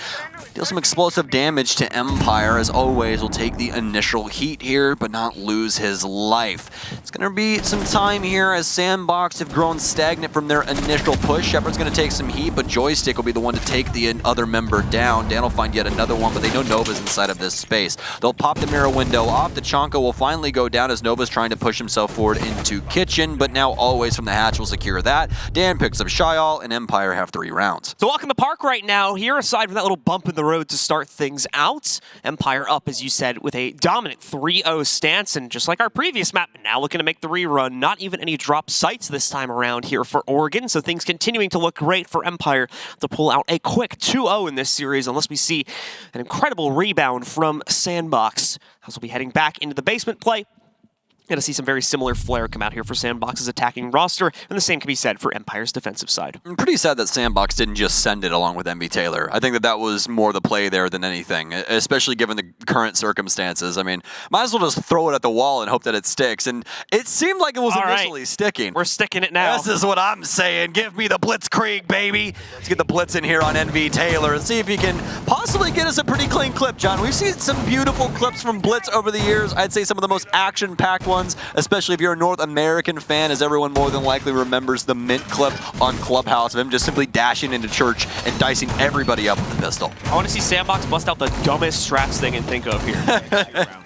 deal some explosive damage to Empire. As always, will take the initial heat here, but not lose his life. It's going to be some time here as SANDBOX have grown stagnant from their initial push. Shepard's going to take some heat, but Joystick will be the one to take the other member down. Dan will find yet another one, but they know Nova's inside of this space. They'll pop the mirror window off. The Tachanka will finally go down as Nova's trying to push himself forward into kitchen, but now always from the hatch will secure that. Dan picks up Shyall, and Empire have 3 rounds. So walk in the park right now here, aside from that little bump in the road to start things out. Empire up, as you said, with a dominant 3-0 stance, and just like our previous map, now looking to make the rerun. Not even any drop sites this time around here for Oregon, so things continuing to look great for Empire to pull out a quick 2-0 in this series, unless we see an incredible rebound from SANDBOX, as we'll be heading back into the basement play. Going to see some very similar flair come out here for SANDBOX's attacking roster, and the same can be said for Empire's defensive side. I'm pretty sad that SANDBOX didn't just send it along with MV Taylor. I think that was more the play there than anything, especially given the current circumstances. I mean, might as well just throw it at the wall and hope that it sticks, and it seemed like it was initially sticking. We're sticking it now. This is what I'm saying. Give me the Blitzkrieg, baby. Let's get the blitz in here on MV Taylor and see if he can possibly get us a pretty clean clip, John. We've seen some beautiful clips from Blitz over the years. I'd say some of the most action-packed ones, especially if you're a North American fan, as everyone more than likely remembers the mint clip on Clubhouse of him just simply dashing into church and dicing everybody up with the pistol. I want to see SANDBOX bust out the dumbest strats they can think of here.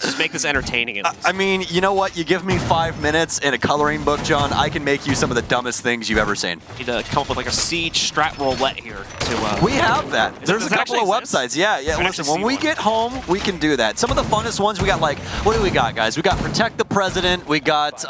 Just make this entertaining. I mean, you know what? You give me 5 minutes in a coloring book, John, I can make you some of the dumbest things you've ever seen. Need to come up with like a siege strat roulette here. We have that. There's a couple of websites. Yeah. Listen, when we get home, we can do that. Some of the funnest ones, we got like, what do we got, guys? We got Protect the President. President. We got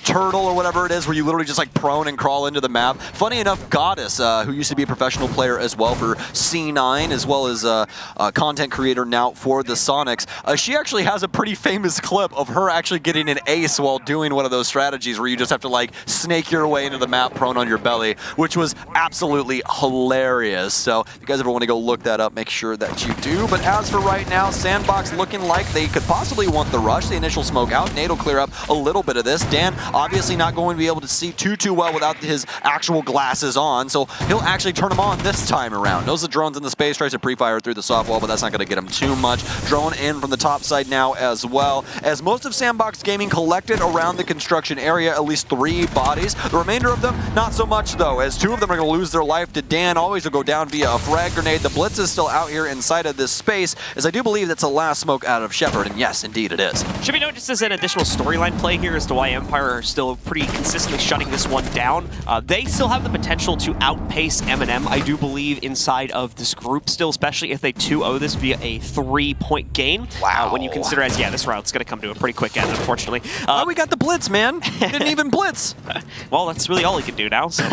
Turtle or whatever it is, where you literally just like prone and crawl into the map. Funny enough, Goddess, who used to be a professional player as well for C9, as well as a content creator now for the Sonics, she actually has a pretty famous clip of her actually getting an ace while doing one of those strategies where you just have to like snake your way into the map prone on your belly, which was absolutely hilarious. So if you guys ever want to go look that up, make sure that you do. But as for right now, SANDBOX looking like they could possibly want the rush. The initial smoke out. Nate will clear up a little bit of this. Dan obviously not going to be able to see too well without his actual glasses on, so he'll actually turn them on this time around. Knows the drone's in the space, tries to pre-fire through the soft wall, but that's not going to get him too much. Drone in from the top side now as well. As most of SANDBOX Gaming collected around the construction area, at least 3 bodies. The remainder of them, not so much though, as 2 of them are going to lose their life to Dan. Always will go down via a frag grenade. The Blitz is still out here inside of this space, as I do believe that's the last smoke out of Shepard, and yes, indeed it is. Should be noted just as an additional storyline play here as to why Empire are still pretty consistently shutting this one down. They still have the potential to outpace M&M, I do believe, inside of this group still, especially if they 2-0 this via a 3-point gain. Wow. When you consider as, yeah, this route's going to come to a pretty quick end, unfortunately. Oh, we got the Blitz, man. Didn't even blitz. Well, that's really all he can do now, so...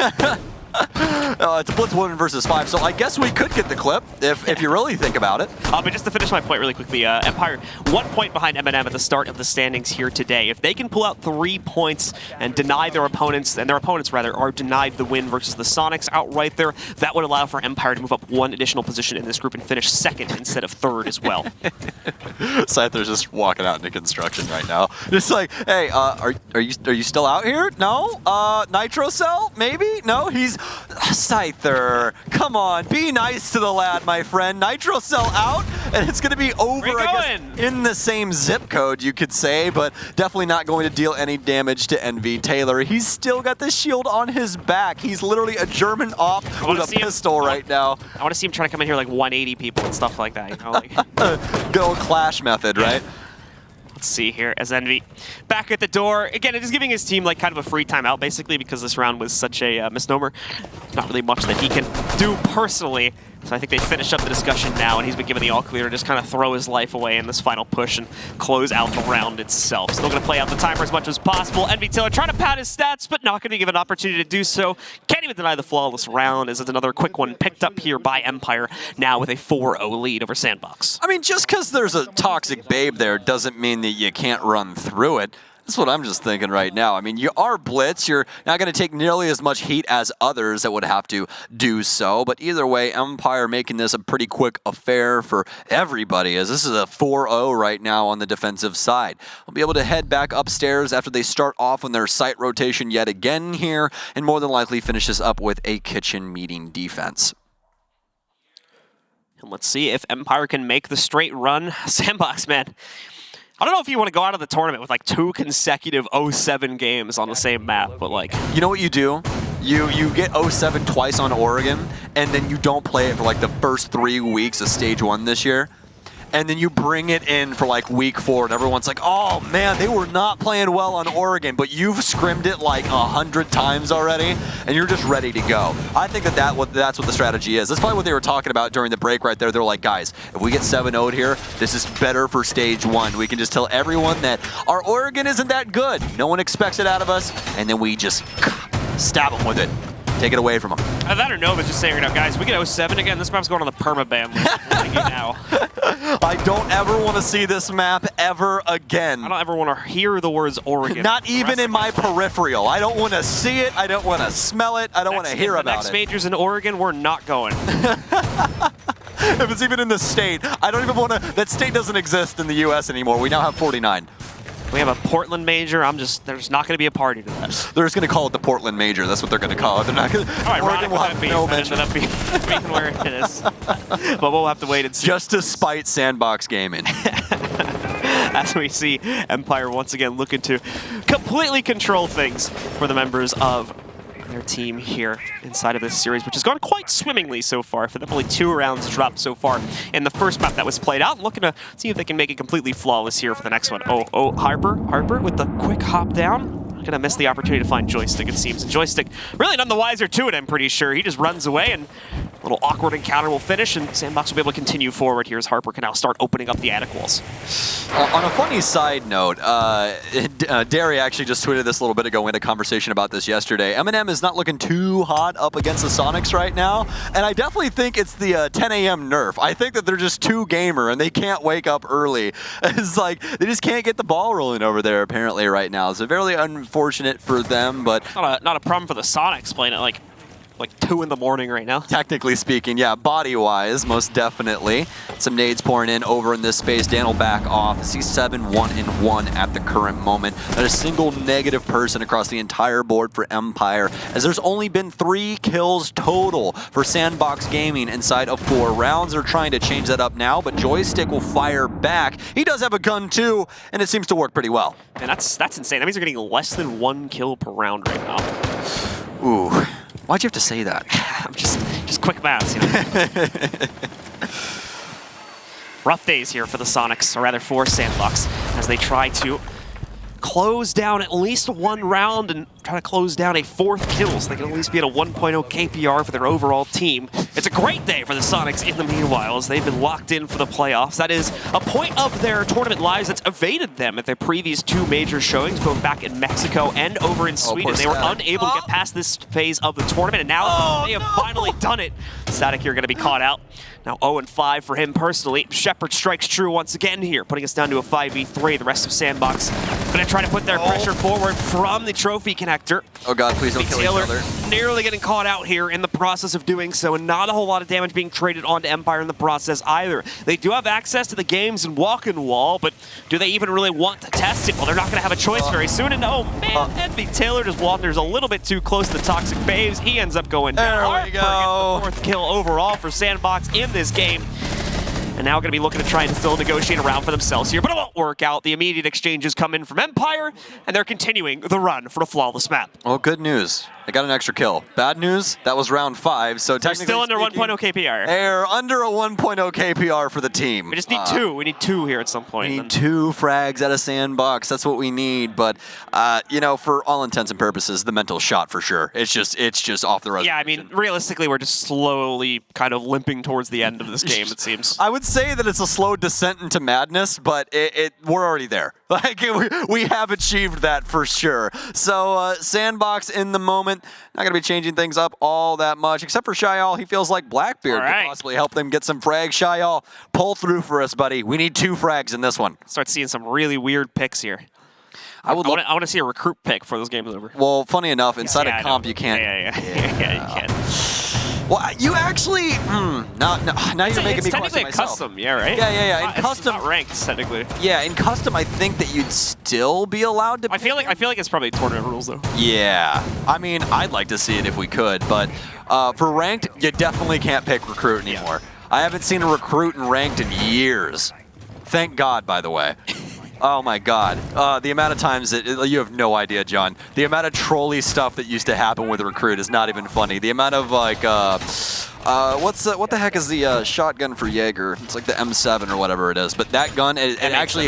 It's a Blitz 1 versus 5, so I guess we could get the clip if you really think about it. But just to finish my point really quickly, Empire 1 point behind M&M at the start of the standings here today. If they can pull out 3 points and deny their opponents, and their opponents rather, are denied the win versus the Sonics outright there, that would allow for Empire to move up 1 additional position in this group and finish 2nd instead of 3rd as well. Scyther's just walking out into construction right now. Just like, hey, are you still out here? No? Nitro Cell? Maybe? No? He's... Scyther, come on, be nice to the lad, my friend. Nitro Cell out, and it's going to be over, I guess, in the same zip code, you could say, but definitely not going to deal any damage to Envy Taylor. He's still got the shield on his back. He's literally a German op with a pistol right now. I want to see him trying to come in here like 180 people and stuff like that, you know? Like good old Clash method, right? Let's see here as Envy back at the door. Again, it is giving his team like kind of a free timeout basically because this round was such a misnomer. Not really much that he can do personally. So I think they finish up the discussion now, and he's been given the all-clear to just kind of throw his life away in this final push and close out the round itself. Still going to play out the timer as much as possible. Envy Taylor trying to pad his stats, but not going to give an opportunity to do so. Can't even deny the flawless round, as it's another quick one picked up here by Empire, now with a 4-0 lead over SANDBOX. I mean, just because there's a toxic babe there doesn't mean that you can't run through it. That's what I'm just thinking right now. I mean, you are Blitz. You're not going to take nearly as much heat as others that would have to do so. But either way, Empire making this a pretty quick affair for everybody, as this is a 4-0 right now on the defensive side. We'll be able to head back upstairs after they start off on their site rotation yet again here, and more than likely finish this up with a kitchen meeting defense. And let's see if Empire can make the straight run. SANDBOX, man. I don't know if you want to go out of the tournament with like 2 consecutive 0-7 games on the same map, but like... You know what you do? You get 0-7 twice on Oregon, and then you don't play it for like the first 3 weeks of Stage 1 this year. And then you bring it in for like week 4, and everyone's like, oh man, they were not playing well on Oregon, but you've scrimmed it like 100 times already, and you're just ready to go. I think that's what the strategy is. That's probably what they were talking about during the break right there. They're like, guys, if we get 7-0'd here, this is better for Stage 1. We can just tell everyone that our Oregon isn't that good. No one expects it out of us, and then we just stab them with it. Take it away from them. That or Nova's just saying right now, guys, we get 0-7 again, this map's going on the permaban list now. I don't ever want to see this map ever again. I don't ever want to hear the words Oregon. Not even in my peripheral. I don't want to see it. I don't want to smell it. I don't want to hear about it. Next majors in Oregon, we're not going. If it's even in the state, I don't even want to. That state doesn't exist in the U.S. anymore. We now have 49. We have a Portland major. There's not going to be a party to that. They're just going to call it the Portland major. That's what they're going to call it. They're not going to. All right, Oregon will have no mention. Ended up being where it is. But we'll have to wait and see. Just to spite SANDBOX Gaming. As we see Empire once again looking to completely control things for the members of their team here inside of this series, which has gone quite swimmingly so far. For them, only 2 rounds dropped so far in the first map that was played out. Looking to see if they can make it completely flawless here for the next one. Oh, Harper with the quick hop down. Not gonna miss the opportunity to find Joystick, it seems. And Joystick really none the wiser to it, I'm pretty sure. He just runs away and little awkward encounter will finish, and SANDBOX will be able to continue forward here as Harper can now start opening up the attic walls. On a funny side note, Derry actually just tweeted this a little bit ago. We had a conversation about this yesterday. Eminem is not looking too hot up against the Sonics right now, and I definitely think it's the 10 a.m. nerf. I think that they're just too gamer, and they can't wake up early. It's like, they just can't get the ball rolling over there, apparently, right now. So very unfortunate for them, but... Not a problem for the Sonics playing it like 2 in the morning right now. Technically speaking, yeah, body-wise, most definitely. Some nades pouring in over in this space. Dan will back off. He's 7-1-1 at the current moment. Not a single negative person across the entire board for Empire, as there's only been 3 kills total for SANDBOX Gaming inside of 4 rounds. They're trying to change that up now, but Joystick will fire back. He does have a gun too, and it seems to work pretty well. And that's insane. That means they're getting less than 1 kill per round right now. Ooh. Why'd you have to say that? I'm just quick maths, you know. Rough days here for the Sonics, or rather for SANDBOX, as they try to close down at least 1 round and try to close down a 4th kill so they can at least be at a 1.0 KPR for their overall team. It's a great day for the Sonics in the meanwhile, as they've been locked in for the playoffs. That is a point of their tournament lives that's evaded them at their previous 2 major showings, both back in Mexico and over in Sweden. They were unable to get past this phase of the tournament, and now they have finally done it. Static here going to be caught out. Now 0-5 for him personally. Shepard strikes true once again here, putting us down to a 5v3. The rest of SANDBOX going to try to put their pressure forward from the trophy connector. Oh god, please don't kill each other. Nearly getting caught out here in the process of doing so, and not a whole lot of damage being traded onto Empire in the process either. They do have access to the games and walk-in wall, but do they even really want to test it? Well, they're not going to have a choice very soon, and oh man, Envy Taylor just wanders a little bit too close to the Toxic Babes. He ends up going down. There we go. The 4th kill overall for SANDBOX in this game. And now going to be looking to try and still negotiate a round for themselves here, but it won't work out. The immediate exchanges come in from Empire, and they're continuing the run for the flawless map. Well, good news. They got an extra kill. Bad news, that was round 5, so technically still under 1.0 KPR. They're under a 1.0 KPR for the team. We just need 2. We need 2 here at some point. We need 2 frags out of SANDBOX. That's what we need. But you know, for all intents and purposes, the mental shot for sure. It's just off the reservation. Yeah, I mean, realistically, we're just slowly kind of limping towards the end of this game. It seems. I would say that it's a slow descent into madness, but we're already there. Like we have achieved that for sure. So SANDBOX in the moment. Not going to be changing things up all that much, except for Shyal. He feels like Blackbeard could possibly help them get some frags. Shyal, pull through for us, buddy. We need 2 frags in this one. Start seeing some really weird picks here. I want to see a recruit pick before this game is over. Well, funny enough, inside of comp, you can't. Yeah, you can. Well, you actually, now you're making me question myself. It's technically a custom, yeah, right? Yeah. In custom, it's not ranked technically. Yeah, in custom, I think that you'd still be allowed to. I feel like it's probably tournament rules though. Yeah, I mean, I'd like to see it if we could, but for ranked, you definitely can't pick recruit anymore. Yeah. I haven't seen a recruit in ranked in years. Thank God, by the way. Oh my god. The amount of times that you have no idea, John. The amount of trolley stuff that used to happen with Recruit is not even funny. The amount of like what the heck is the shotgun for Jaeger? It's like the M7 or whatever it is. But that gun, it actually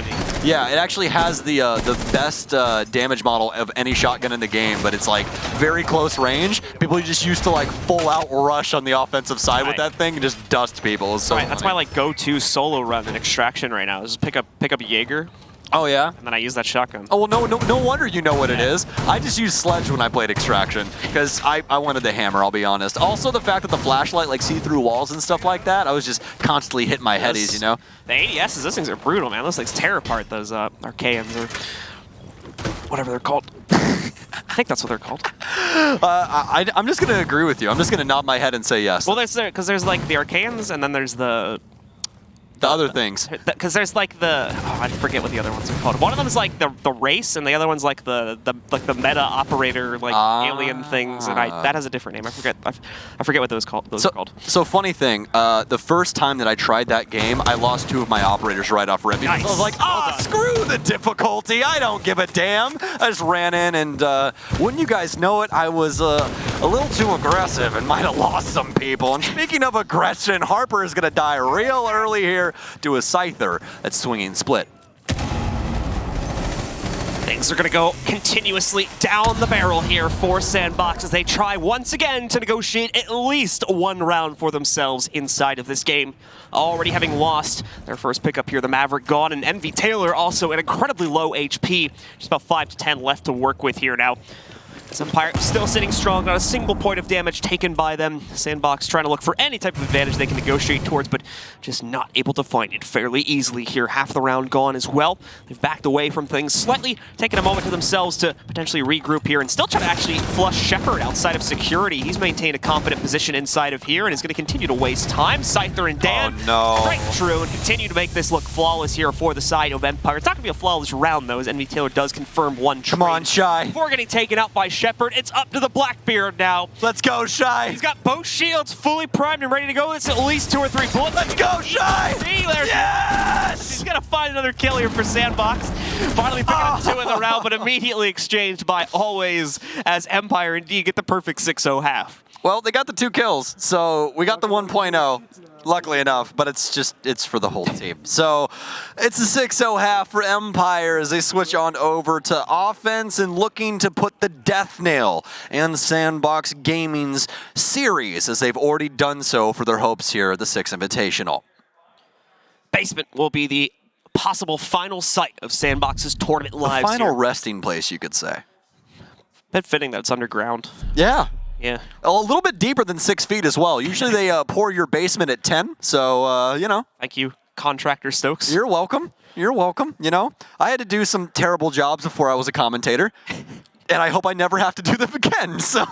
has the best damage model of any shotgun in the game, but it's like very close range. People just used to like full out rush on the offensive side with that thing and just dust people. So that's my like go-to solo run in Extraction right now. Is just pick up Jaeger. Oh yeah? And then I use that shotgun. Oh well, no wonder you know what it is. I just used Sledge when I played Extraction because I wanted the hammer, I'll be honest. Also the fact that the flashlight like see through walls and stuff like that, I was just constantly hitting my headies, you know? The ADSs, those things are brutal, man. Those things tear apart those Archaeans or whatever they're called. I think that's what they're called. I'm just gonna agree with you. I'm just gonna nod my head and say yes. Well, because there's like the Archaeans and then there's the other things. Because there's like I forget what the other ones are called. One of them is like the race, and the other one's like the meta operator, like alien things, and that has a different name. I forget what those are called. So funny thing, the first time that I tried that game, I lost 2 of my operators right off rip. Nice. I was like, screw the difficulty. I don't give a damn. I just ran in, and wouldn't you guys know it, I was a little too aggressive and might have lost some people. And speaking of aggression, Harper is gonna die real early here to a Scyther that's swinging split. Things are going to go continuously down the barrel here for SANDBOX as they try once again to negotiate at least one round for themselves inside of this game. Already having lost their first pickup here, the Maverick gone, and Envy Taylor also at incredibly low HP. Just about 5 to 10 left to work with here now. Empire still sitting strong, not a single point of damage taken by them. SANDBOX trying to look for any type of advantage they can negotiate towards, but just not able to find it fairly easily here. Half the round gone as well. They've backed away from things slightly, taking a moment to themselves to potentially regroup here and still try to actually flush Shepard outside of security. He's maintained a confident position inside of here and is going to continue to waste time. Scyther and Dan break through and continue to make this look flawless here for the side of Empire. It's not going to be a flawless round though, as Envy Taylor does confirm one trade. Come on, Shy. Before getting taken out by Shepard, it's up to the Blackbeard now. Let's go, Shy. He's got both shields fully primed and ready to go. It's at least 2 or 3 bullets. Let's go, Shy. See, there's yes! He's gonna find another kill here for SANDBOX. Finally picking up 2 in the round, but immediately exchanged by Always as Empire indeed get the perfect 6-0 half. Well, they got the 2 kills, so we got the 1.0. Luckily enough, but it's for the whole team. So it's a 6-0 half for Empire as they switch on over to offense and looking to put the death nail in SANDBOX Gaming's series as they've already done so for their hopes here at the Six Invitational. Basement will be the possible final site of SANDBOX's tournament lives. The final here. resting place, you could say. Bit fitting that it's underground. Yeah. Yeah. A little bit deeper than 6 feet as well. Usually they pour your basement at 10, so, you know. Thank you, Contractor Stokes. You're welcome. You're welcome, you know. I had to do some terrible jobs before I was a commentator, and I hope I never have to do them again, so.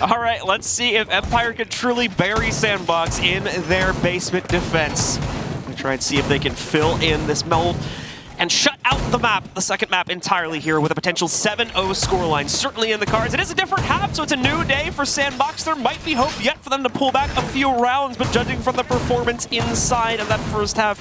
All right, let's see if Empire can truly bury SANDBOX in their basement defense. We'll try and see if they can fill in this mold and shut out the map, the second map entirely here with a potential 7-0 scoreline certainly in the cards. It is a different half, so it's a new day for SANDBOX. There might be hope yet for them to pull back a few rounds, but judging from the performance inside of that first half,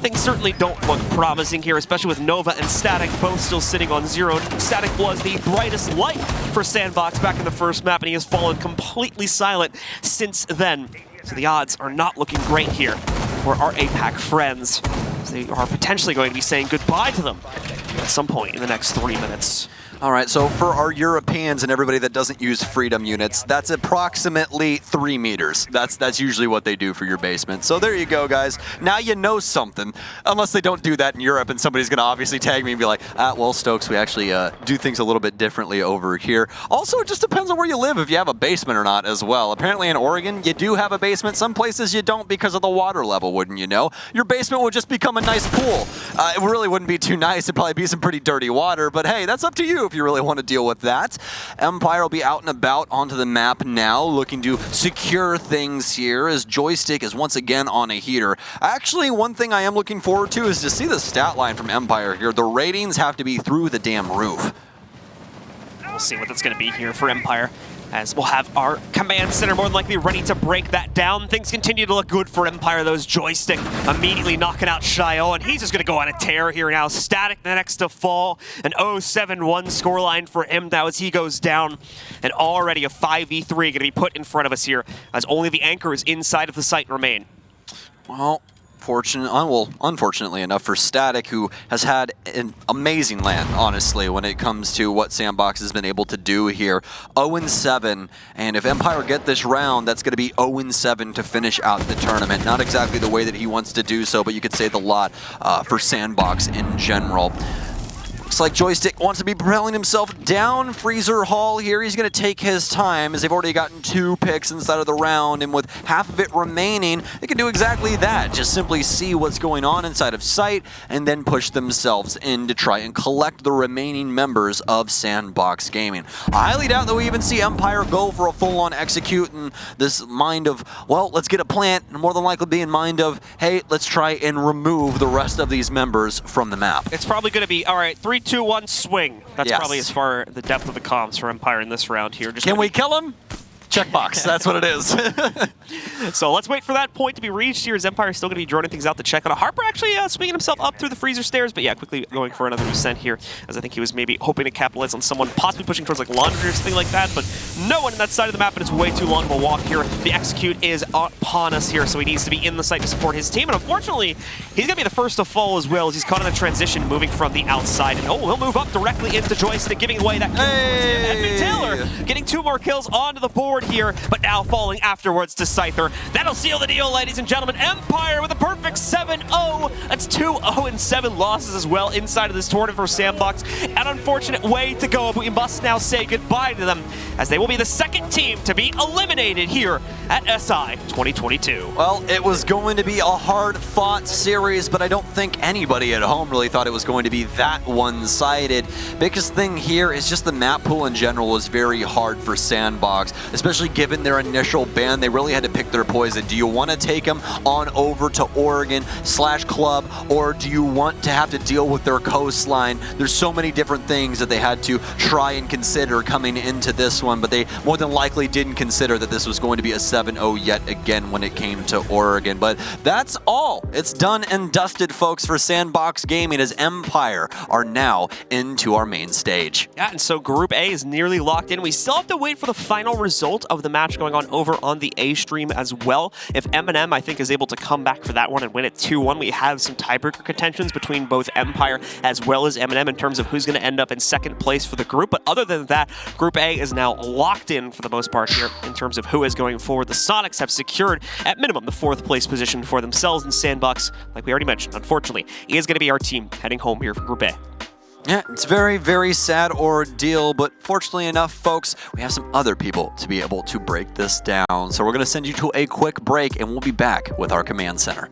things certainly don't look promising here, especially with Nova and Static both still sitting on 0. Static was the brightest light for SANDBOX back in the first map, and he has fallen completely silent since then. So the odds are not looking great here for our APAC friends. They are potentially going to be saying goodbye to them at some point in the next 3 minutes. All right, so for our Europeans and everybody that doesn't use Freedom units, that's approximately 3 meters. That's usually what they do for your basement. So there you go, guys. Now you know something. Unless they don't do that in Europe and somebody's going to obviously tag me and be like, well, Stokes, we actually do things a little bit differently over here. Also, it just depends on where you live if you have a basement or not as well. Apparently in Oregon, you do have a basement. Some places you don't because of the water level, wouldn't you know? Your basement would just become a nice pool. It really wouldn't be too nice. It'd probably be some pretty dirty water, but hey, that's up to you if you really want to deal with that. Empire will be out and about onto the map now, looking to secure things here as Joystick is once again on a heater. Actually, one thing I am looking forward to is to see the stat line from Empire here. The ratings have to be through the damn roof. We'll see what that's going to be here for Empire, as we'll have our command center more than likely ready to break that down. Things continue to look good for Empire. Those Joystick immediately knocking out Shio, and he's just going to go on a tear here now. Static the next to fall. An 0-7-1 scoreline for him now as he goes down. And already a 5v3 going to be put in front of us here, as only the anchors inside of the site remain. Well, unfortunately enough for Static, who has had an amazing land, honestly, when it comes to what SANDBOX has been able to do here. 0-7, and if Empire get this round, that's going to be 0-7 to finish out the tournament. Not exactly the way that he wants to do so, but you could say the lot for SANDBOX in general. Looks like Joystick wants to be propelling himself down Freezer Hall here. He's going to take his time as they've already gotten 2 picks inside of the round, and with half of it remaining, they can do exactly that. Just simply see what's going on inside of sight and then push themselves in to try and collect the remaining members of SANDBOX Gaming. I highly doubt that we even see Empire go for a full-on execute in this mind of, well, let's get a plant, and more than likely be in mind of, hey, let's try and remove the rest of these members from the map. It's probably going to be, all right, 3, 2, 1, swing. That's probably as far the depth of the comms for Empire in this round here. Can we kill him? Checkbox. That's what it is. So let's wait for that point to be reached here as Empire is still going to be drawing things out to check on it. Harper actually swinging himself up through the freezer stairs, but yeah, quickly going for another descent here, as I think he was maybe hoping to capitalize on someone possibly pushing towards like laundry or something like that, but no one in that side of the map, and it's way too long of a walk here. The execute is upon us here, so he needs to be in the site to support his team, and unfortunately, he's going to be the first to fall as well, as he's caught in a transition moving from the outside, and he'll move up directly into Joystick, giving away that kill towards him. Edmund Taylor getting 2 more kills onto the board here, but now falling afterwards to Scyther. That'll seal the deal, ladies and gentlemen. Empire with a perfect 7-0. That's 2 0-7 losses as well inside of this tournament for SANDBOX. An unfortunate way to go, but we must now say goodbye to them, as they will be the second team to be eliminated here at SI 2022. Well, it was going to be a hard-fought series, but I don't think anybody at home really thought it was going to be that one-sided. Biggest thing here is just the map pool in general was very hard for SANDBOX, especially given their initial ban. They really had to pick their poison. Do you want to take them on over to Oregon/Club, or do you want to have to deal with their coastline? There's so many different things that they had to try and consider coming into this one, but they more than likely didn't consider that this was going to be a 7-0 yet again when it came to Oregon. But that's all. It's done and dusted, folks, for SANDBOX Gaming, as Empire are now into our main stage. Yeah, and so Group A is nearly locked in. We still have to wait for the final result of the match going on over on the A stream as well. If M&M, I think, is able to come back for that one and win it 2-1, we have some tiebreaker contentions between both Empire as well as M&M in terms of who's going to end up in second place for the group. But other than that, Group A is now locked in for the most part here in terms of who is going forward. The Sonics have secured, at minimum, the 4th place position for themselves, and SANDBOX, like we already mentioned, unfortunately, is going to be our team heading home here from Group A. Yeah, it's very, very sad ordeal, but fortunately enough, folks, we have some other people to be able to break this down. So we're going to send you to a quick break, and we'll be back with our command center.